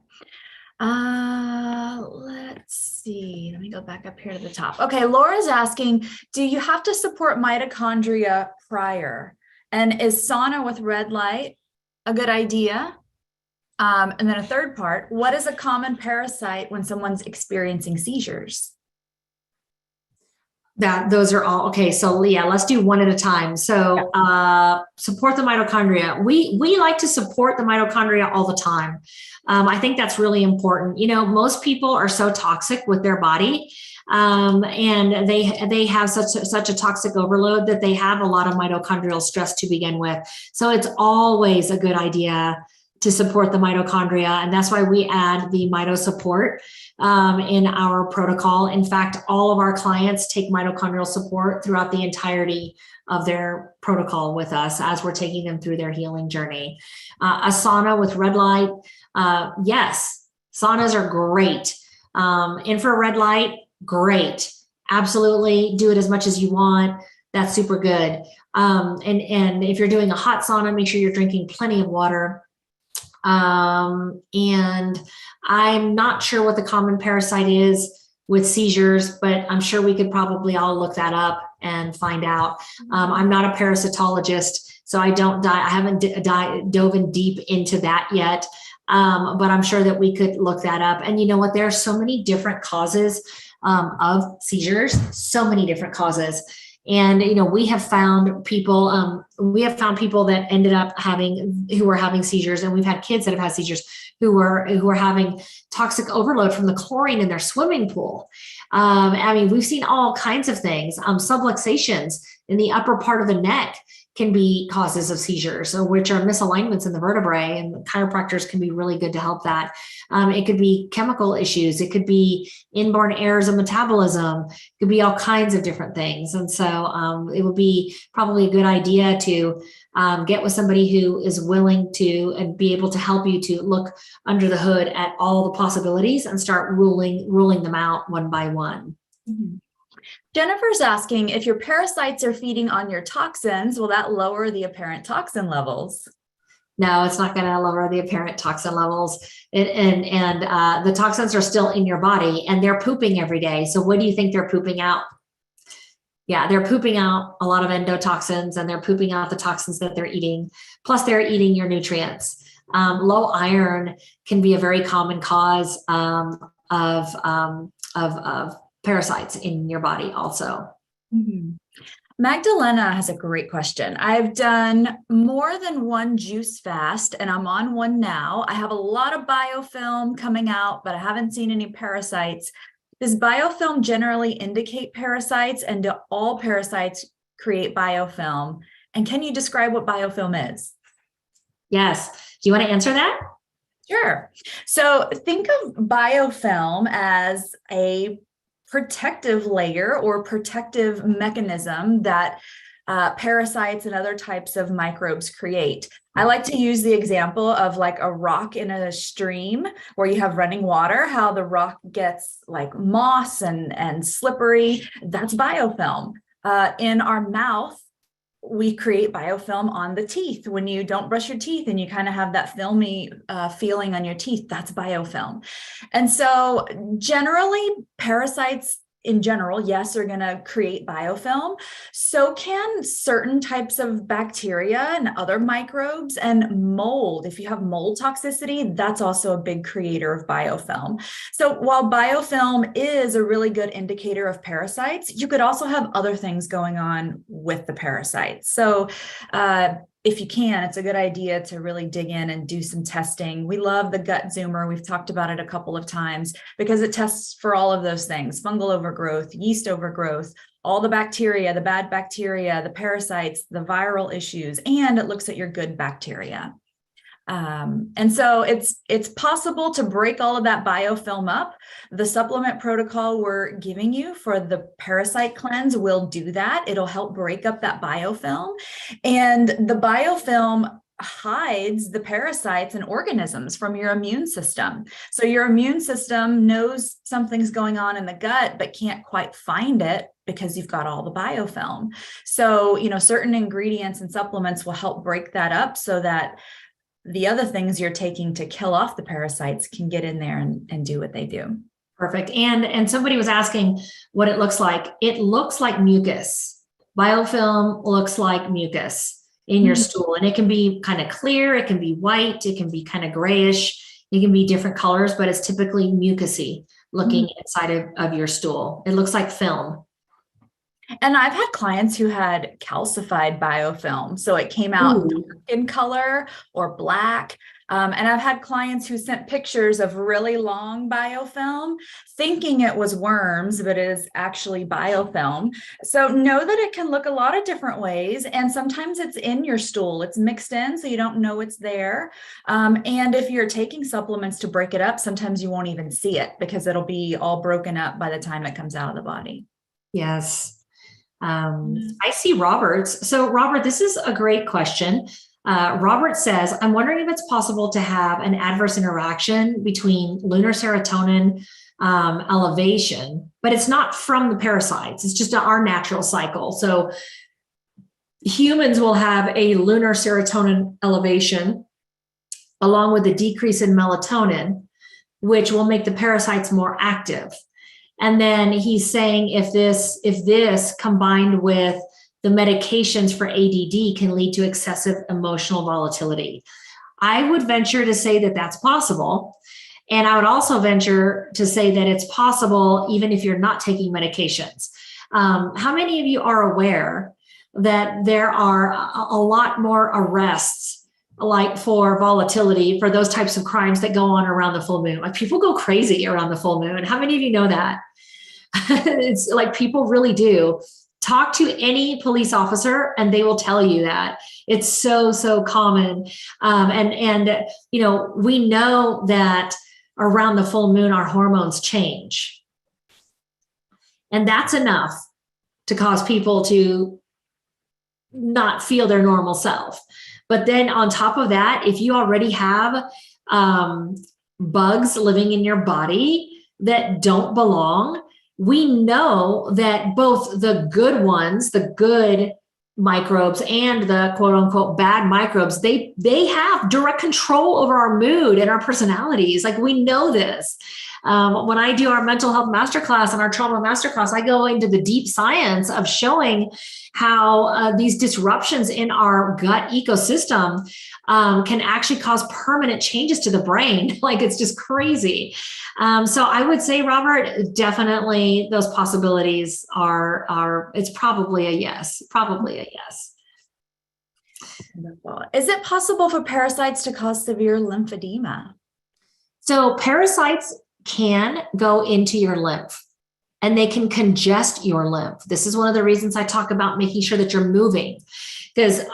Let's see. Let me go back up here to the top. Okay. Laura's asking, do you have to support mitochondria prior? And is sauna with red light a good idea? And then a third part, what is a common parasite when someone's experiencing seizures?
Those are all okay. So Leah, let's do one at a time. So support the mitochondria. We like to support the mitochondria all the time. I think that's really important. Most people are so toxic with their body, and they have such a toxic overload that they have a lot of mitochondrial stress to begin with. So it's always a good idea to support the mitochondria, and that's why we add the mito support in our protocol. In fact, all of our clients take mitochondrial support throughout the entirety of their protocol with us as we're taking them through their healing journey. A sauna with red light, yes, saunas are great. Infrared light, great. Absolutely, do it as much as you want. That's super good. And if you're doing a hot sauna, make sure you're drinking plenty of water. And I'm not sure what the common parasite is with seizures, but I'm sure we could probably all look that up and find out. I'm not a parasitologist, so I haven't dove in deep into that yet. But I'm sure that we could look that up. And you know what? There are so many different causes of seizures, so many different causes. And, we have found people that ended up who were having seizures, and we've had kids that have had seizures who were having toxic overload from the chlorine in their swimming pool. We've seen all kinds of things. Subluxations in the upper part of the neck can be causes of seizures, which are misalignments in the vertebrae, and chiropractors can be really good to help that. It could be chemical issues. It could be inborn errors of metabolism. It could be all kinds of different things. And so it would be probably a good idea to get with somebody who is willing to and be able to help you to look under the hood at all the possibilities and start ruling them out one by one.
Mm-hmm. Jennifer's asking, if your parasites are feeding on your toxins, will that lower the apparent toxin levels?
No, it's not going to lower the apparent toxin levels. And the toxins are still in your body, and they're pooping every day. So what do you think they're pooping out? Yeah, they're pooping out a lot of endotoxins, and they're pooping out the toxins that they're eating. Plus, they're eating your nutrients. Low iron can be a very common cause of parasites in your body also.
Mm-hmm. Magdalena has a great question. I've done more than one juice fast, and I'm on one now. I have a lot of biofilm coming out, but I haven't seen any parasites. Does biofilm generally indicate parasites, and do all parasites create biofilm? And can you describe what biofilm is?
Yes. Do you want to answer that?
Sure. So think of biofilm as a protective layer or protective mechanism that parasites and other types of microbes create. I like to use the example of like a rock in a stream where you have running water, how the rock gets like moss and slippery. That's biofilm. In our mouth, we create biofilm on the teeth. When you don't brush your teeth and you kind of have that filmy feeling on your teeth, that's biofilm. And so generally, parasites in general, yes, are going to create biofilm. So can certain types of bacteria and other microbes, and mold. If you have mold toxicity, that's also a big creator of biofilm. So while biofilm is a really good indicator of parasites, you could also have other things going on with the parasites. So if you can, it's a good idea to really dig in and do some testing. We love the gut zoomer. We've talked about it a couple of times because it tests for all of those things: fungal overgrowth, yeast overgrowth, all the bacteria, the bad bacteria, the parasites, the viral issues, and it looks at your good bacteria. And so it's possible to break all of that biofilm up. The supplement protocol we're giving you for the parasite cleanse will do that. It'll help break up that biofilm, and the biofilm hides the parasites and organisms from your immune system. So your immune system knows something's going on in the gut, but can't quite find it because you've got all the biofilm. So, certain ingredients and supplements will help break that up so that the other things you're taking to kill off the parasites can get in there and do what they do.
Perfect. And somebody was asking what it looks like. It looks like mucus. Biofilm looks like mucus. in your stool. And it can be kind of clear, it can be white, it can be kind of grayish, it can be different colors, but it's typically mucousy looking inside of your stool. It looks like film.
And I've had clients who had calcified biofilm. So it came out dark in color or black. And I've had clients who sent pictures of really long biofilm thinking it was worms, but it is actually biofilm. So know that it can look a lot of different ways. And sometimes it's in your stool, it's mixed in, so you don't know it's there. And if you're taking supplements to break it up, sometimes you won't even see it because it'll be all broken up by the time it comes out of the body.
Yes. I see Robert's. So Robert, this is a great question. Robert says, I'm wondering if it's possible to have an adverse interaction between lunar serotonin elevation, but it's not from the parasites. It's just our natural cycle. So humans will have a lunar serotonin elevation along with a decrease in melatonin, which will make the parasites more active. And then he's saying if this combined with the medications for ADD can lead to excessive emotional volatility. I would venture to say that that's possible. And I would also venture to say that it's possible even if you're not taking medications. How many of you are aware that there are a lot more arrests like for volatility for those types of crimes that go on around the full moon? Like people go crazy around the full moon. How many of you know that? It's like people really do. Talk to any police officer and they will tell you that it's so common. And you know, we know that around the full moon, our hormones change. And that's enough to cause people to not feel their normal self. But then on top of that, if you already have bugs living in your body that don't belong, we know that both the good ones, the good microbes and the quote unquote bad microbes, they have direct control over our mood and our personalities. Like we know this. When I do our mental health masterclass and our trauma masterclass, I go into the deep science of showing how these disruptions in our gut ecosystem can actually cause permanent changes to the brain. Like it's just crazy. So I would say, Robert, definitely those possibilities are it's probably a yes, probably a yes.
Wonderful. Is it possible for parasites to cause severe lymphedema?
So parasites can go into your lymph and they can congest your lymph. This is one of the reasons I talk about making sure that you're moving, because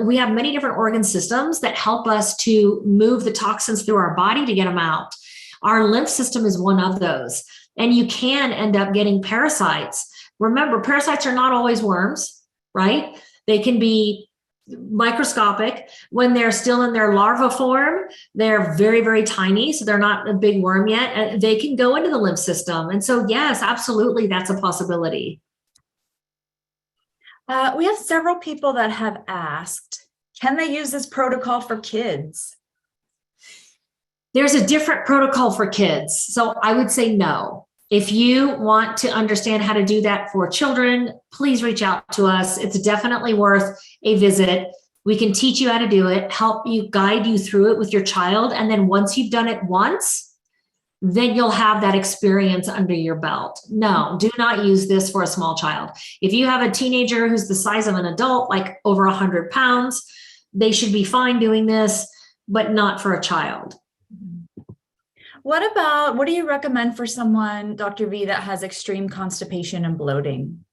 we have many different organ systems that help us to move the toxins through our body to get them out. Our lymph system is one of those, and you can end up getting parasites. Remember, parasites are not always worms, right? They can be microscopic. When they're still in their larva form, they're very, very tiny. So they're not a big worm yet. And they can go into the lymph system. And so, yes, absolutely, that's a possibility.
We have several people that have asked, can they use this protocol for kids?
There's a different protocol for kids. So I would say no. If you want to understand how to do that for children, please reach out to us. It's definitely worth a visit. We can teach you how to do it, help you, guide you through it with your child. And then once you've done it once, then you'll have that experience under your belt. No, do not use this for a small child. If you have a teenager who's the size of an adult, like over 100 pounds, they should be fine doing this, but not for a child.
What do you recommend for someone, Dr. V, that has extreme constipation and bloating?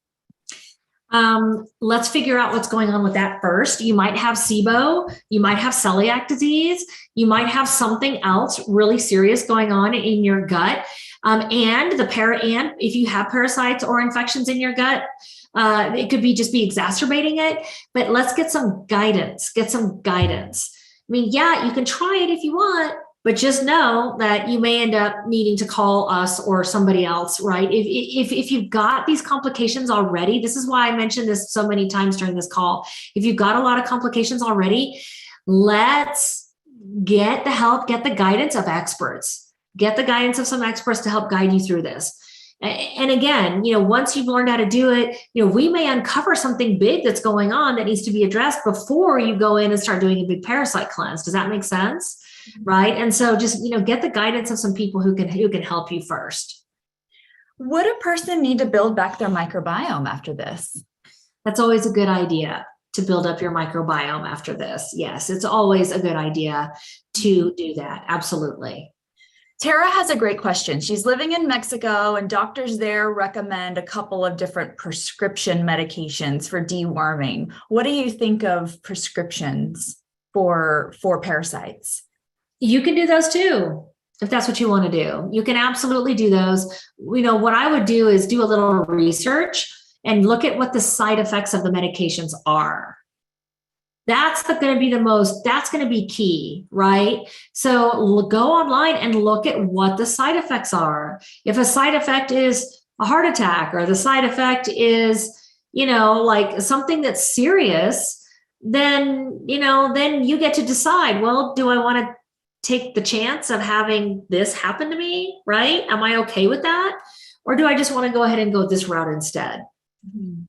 Let's figure out what's going on with that first. You might have SIBO, you might have celiac disease, you might have something else really serious going on in your gut. And if you have parasites or infections in your gut, it could just be exacerbating it. But let's get some guidance. I mean, yeah, you can try it if you want, but just know that you may end up needing to call us or somebody else, right? If you've got these complications already, this is why I mentioned this so many times during this call. If you've got a lot of complications already, let's get the help, get the guidance of experts, get the guidance of some experts to help guide you through this. And again, once you've learned how to do it, we may uncover something big that's going on that needs to be addressed before you go in and start doing a big parasite cleanse. Does that make sense? Right. And so just, get the guidance of some people who can help you first.
Would a person need to build back their microbiome after this?
That's always a good idea, to build up your microbiome after this. Yes, it's always a good idea to do that. Absolutely.
Tara has a great question. She's living in Mexico, and doctors there recommend a couple of different prescription medications for deworming. What do you think of prescriptions for parasites?
You can do those too, if that's what you want to do. You can absolutely do those. What I would do is do a little research and look at what the side effects of the medications are. That's going to be key, right? So go online and look at what the side effects are. If a side effect is a heart attack, or the side effect is, like something that's serious, then you get to decide, well, do I want to take the chance of having this happen to me, right? Am I okay with that? Or do I just want to go ahead and go this route instead? Mm-hmm.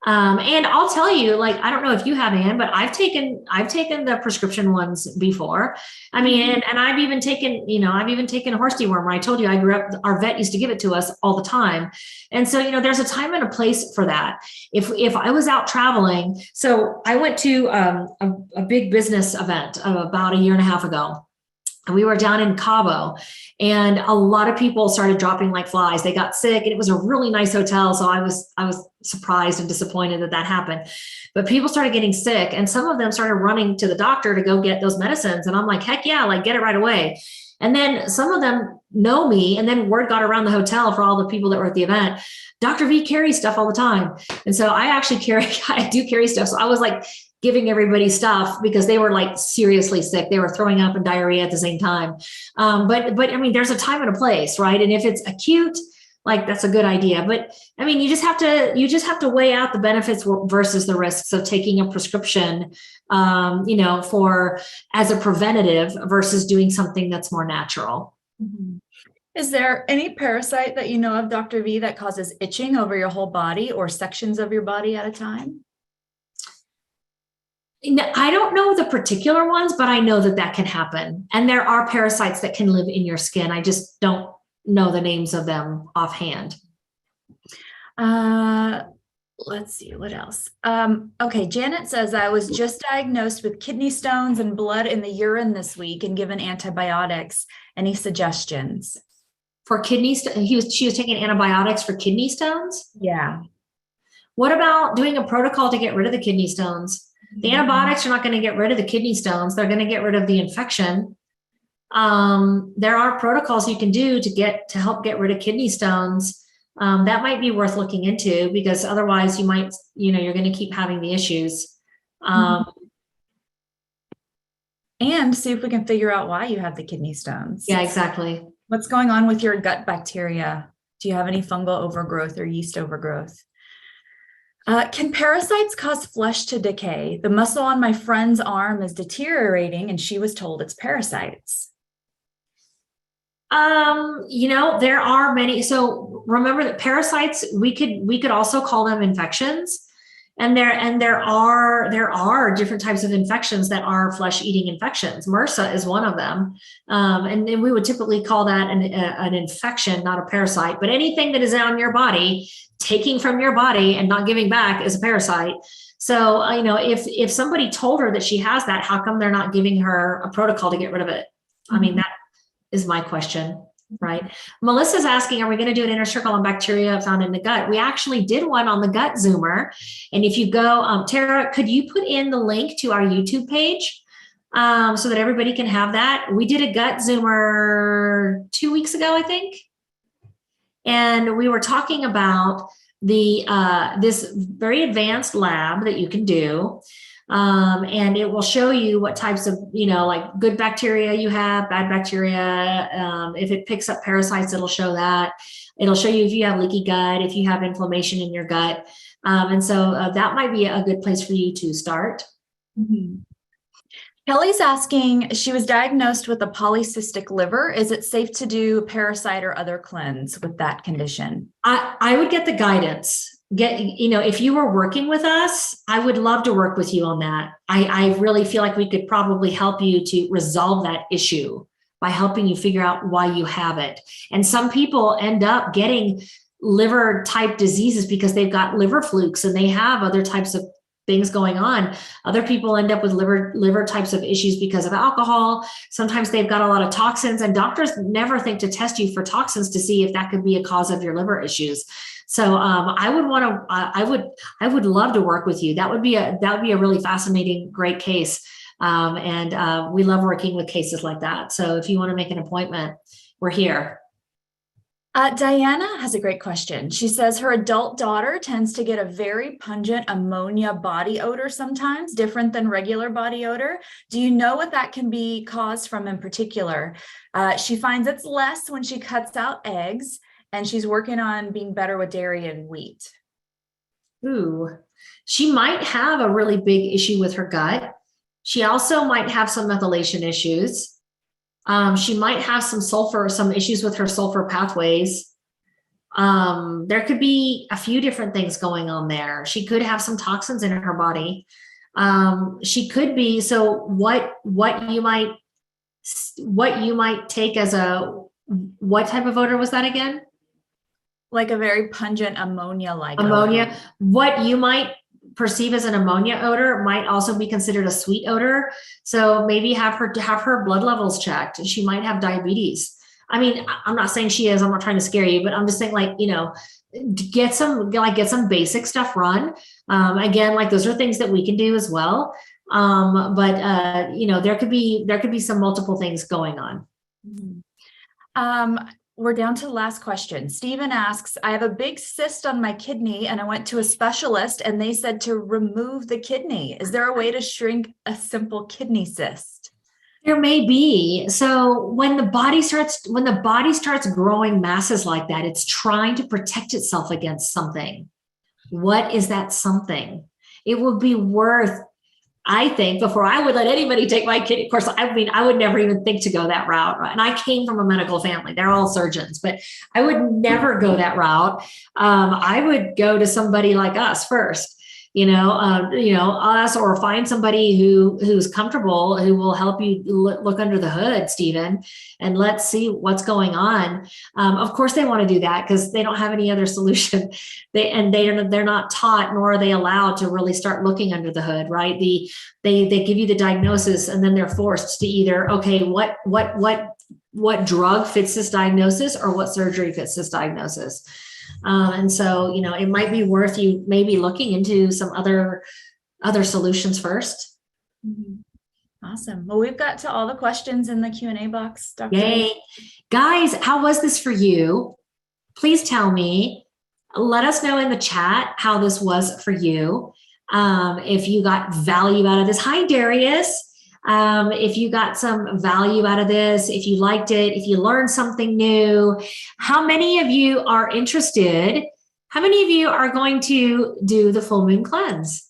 And I'll tell you, I don't know if you have, Anne, but I've taken the prescription ones before. I mean, and I've even taken horse dewormer. I told you I grew up, our vet used to give it to us all the time. And so, there's a time and a place for that. If I was out traveling, so I went to a big business event about a year and a half ago. And we were down in Cabo, and a lot of people started dropping like flies. They got sick, and it was a really nice hotel. So I was surprised and disappointed that happened. But people started getting sick, and some of them started running to the doctor to go get those medicines. And I'm like, heck yeah, get it right away. And then some of them know me, and then word got around the hotel for all the people that were at the event. Dr. V carries stuff all the time. And so I do carry stuff. So I was giving everybody stuff because they were seriously sick. They were throwing up and diarrhea at the same time. But I mean, there's a time and a place, right? And if it's acute, that's a good idea. But I mean, you just have to weigh out the benefits versus the risks of taking a prescription, for as a preventative versus doing something that's more natural.
Mm-hmm. Is there any parasite that you know of, Dr. V, that causes itching over your whole body or sections of your body at a time?
I don't know the particular ones, but I know that can happen. And there are parasites that can live in your skin. I just don't know the names of them offhand.
Let's see, what else? Okay, Janet says, I was just diagnosed with kidney stones and blood in the urine this week and given antibiotics. Any suggestions?
For kidney stones? She was taking antibiotics for kidney stones?
Yeah.
What about doing a protocol to get rid of the kidney stones? The antibiotics are not going to get rid of the kidney stones. They're going to get rid of the infection. There are protocols you can do to help get rid of kidney stones. That might be worth looking into, because otherwise you might, you're going to keep having the issues.
And see if we can figure out why you have the kidney stones.
Yeah, exactly.
What's going on with your gut bacteria? Do you have any fungal overgrowth or yeast overgrowth? Can parasites cause flesh to decay? The muscle on my friend's arm is deteriorating, and she was told it's parasites.
There are many. So remember that parasites, we could also call them infections. And there are different types of infections that are flesh-eating infections. MRSA is one of them. And we would typically call that an infection, not a parasite. But anything that is on your body, taking from your body and not giving back, is a parasite. So, if somebody told her that she has that, how come they're not giving her a protocol to get rid of it? I mean, that is my question. Right. Melissa's asking, are we going to do an inner circle on bacteria found in the gut? We actually did one on the gut Zoomer. And if you go, Tara, could you put in the link to our YouTube page so that everybody can have that? We did a gut Zoomer 2 weeks ago, I think. And we were talking about this very advanced lab that you can do. And it will show you what types of, good bacteria you have, bad bacteria. If it picks up parasites, it'll show that. It'll show you if you have leaky gut, if you have inflammation in your gut. And so that might be a good place for you to start.
Mm-hmm. Kelly's asking, she was diagnosed with a polycystic liver. Is it safe to do Parasite or other cleanse with that condition?
I would get the guidance. If you were working with us, I would love to work with you on that. I really feel like we could probably help you to resolve that issue by helping you figure out why you have it. And some people end up getting liver type diseases because they've got liver flukes and they have other types of things going on. Other people end up with liver types of issues because of alcohol. Sometimes they've got a lot of toxins, and doctors never think to test you for toxins to see if that could be a cause of your liver issues. So I would love to work with you. That would be a really fascinating, great case. And we love working with cases like that. So if you want to make an appointment, we're here.
Diana has a great question. She says her adult daughter tends to get a very pungent ammonia body odor sometimes, different than regular body odor. Do you know what that can be caused from in particular? She finds it's less when she cuts out eggs, and she's working on being better with dairy and wheat.
Ooh, she might have a really big issue with her gut. She also might have some methylation issues. She might have some issues with her sulfur pathways. There could be a few different things going on there. She could have some toxins in her body. She could be, so what you might take as what type of odor was that again?
Like a very pungent ammonia-like
ammonia.
odor.
What you might perceive as an ammonia odor might also be considered a sweet odor. So maybe have her blood levels checked. She might have diabetes. I mean, I'm not saying she is, I'm not trying to scare you, but I'm just saying, like, get some basic stuff run. Again, like, those are things that we can do as well. But there could be some multiple things going on.
We're down to the last question. Stephen asks, I have a big cyst on my kidney and I went to a specialist and they said to remove the kidney. Is there a way to shrink a simple kidney cyst?
There may be. So when the body starts growing masses like that, it's trying to protect itself against something. What is that something? It would be worth, I think, before I would let anybody take my kidney. Of course, I would never even think to go that route. Right? And I came from a medical family. They're all surgeons, but I would never go that route. I would go to somebody like us first, us, or find somebody who's comfortable, who will help you look under the hood, Stephen, and let's see what's going on. Of course, they want to do that because they don't have any other solution. They're not taught, nor are they allowed to really start looking under the hood, right? They give you the diagnosis, and then they're forced to either, okay, what drug fits this diagnosis, or what surgery fits this diagnosis. And so, it might be worth you maybe looking into some other solutions first.
Mm-hmm. Awesome. Well, we've got to all the questions in the Q&A box, Dr.
Yay. Guys, how was this for you? Please tell me. Let us know in the chat how this was for you. If you got value out of this. Hi, Darius. If you got some value out of this, if you liked it, if you learned something new, how many of you are interested? How many of you are going to do the full moon cleanse?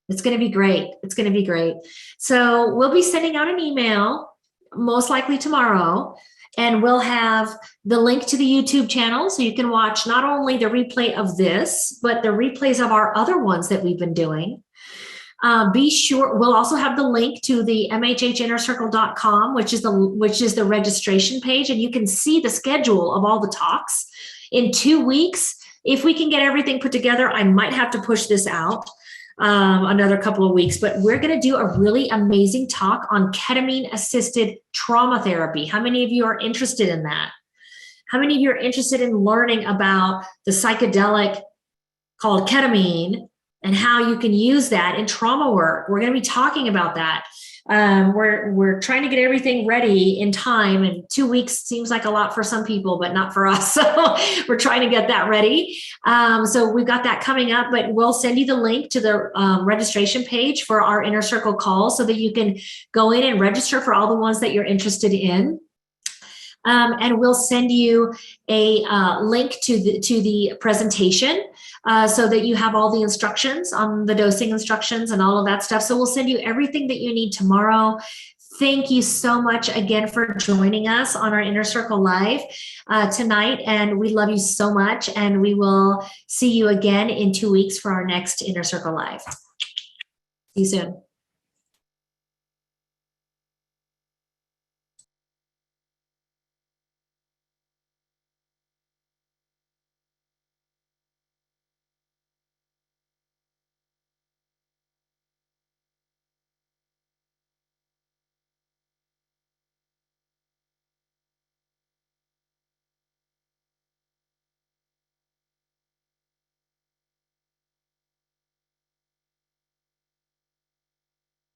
It's going to be great. It's going to be great. So we'll be sending out an email, most likely tomorrow, and we'll have the link to the YouTube channel so you can watch not only the replay of this, but the replays of our other ones that we've been doing. Be sure, we'll also have the link to the mhhinnercircle.com, which is the registration page, and you can see the schedule of all the talks. In 2 weeks, if we can get everything put together, I might have to push this out another couple of weeks, but we're going to do a really amazing talk on ketamine-assisted trauma therapy. How many of you are interested in that? How many of you are interested in learning about the psychedelic called ketamine and how you can use that in trauma work? We're going to be talking about that. We're trying to get everything ready in time, and 2 weeks seems like a lot for some people, but not for us. So we're trying to get that ready. So we've got that coming up, but we'll send you the link to the registration page for our Inner Circle calls so that you can go in and register for all the ones that you're interested in. and we'll send you a link to the presentation so that you have all the instructions on the dosing instructions and all of that stuff. So we'll send you everything that you need tomorrow. Thank you so much again for joining us on our Inner Circle Live tonight. And we love you so much. And we will see you again in 2 weeks for our next Inner Circle Live. See you soon.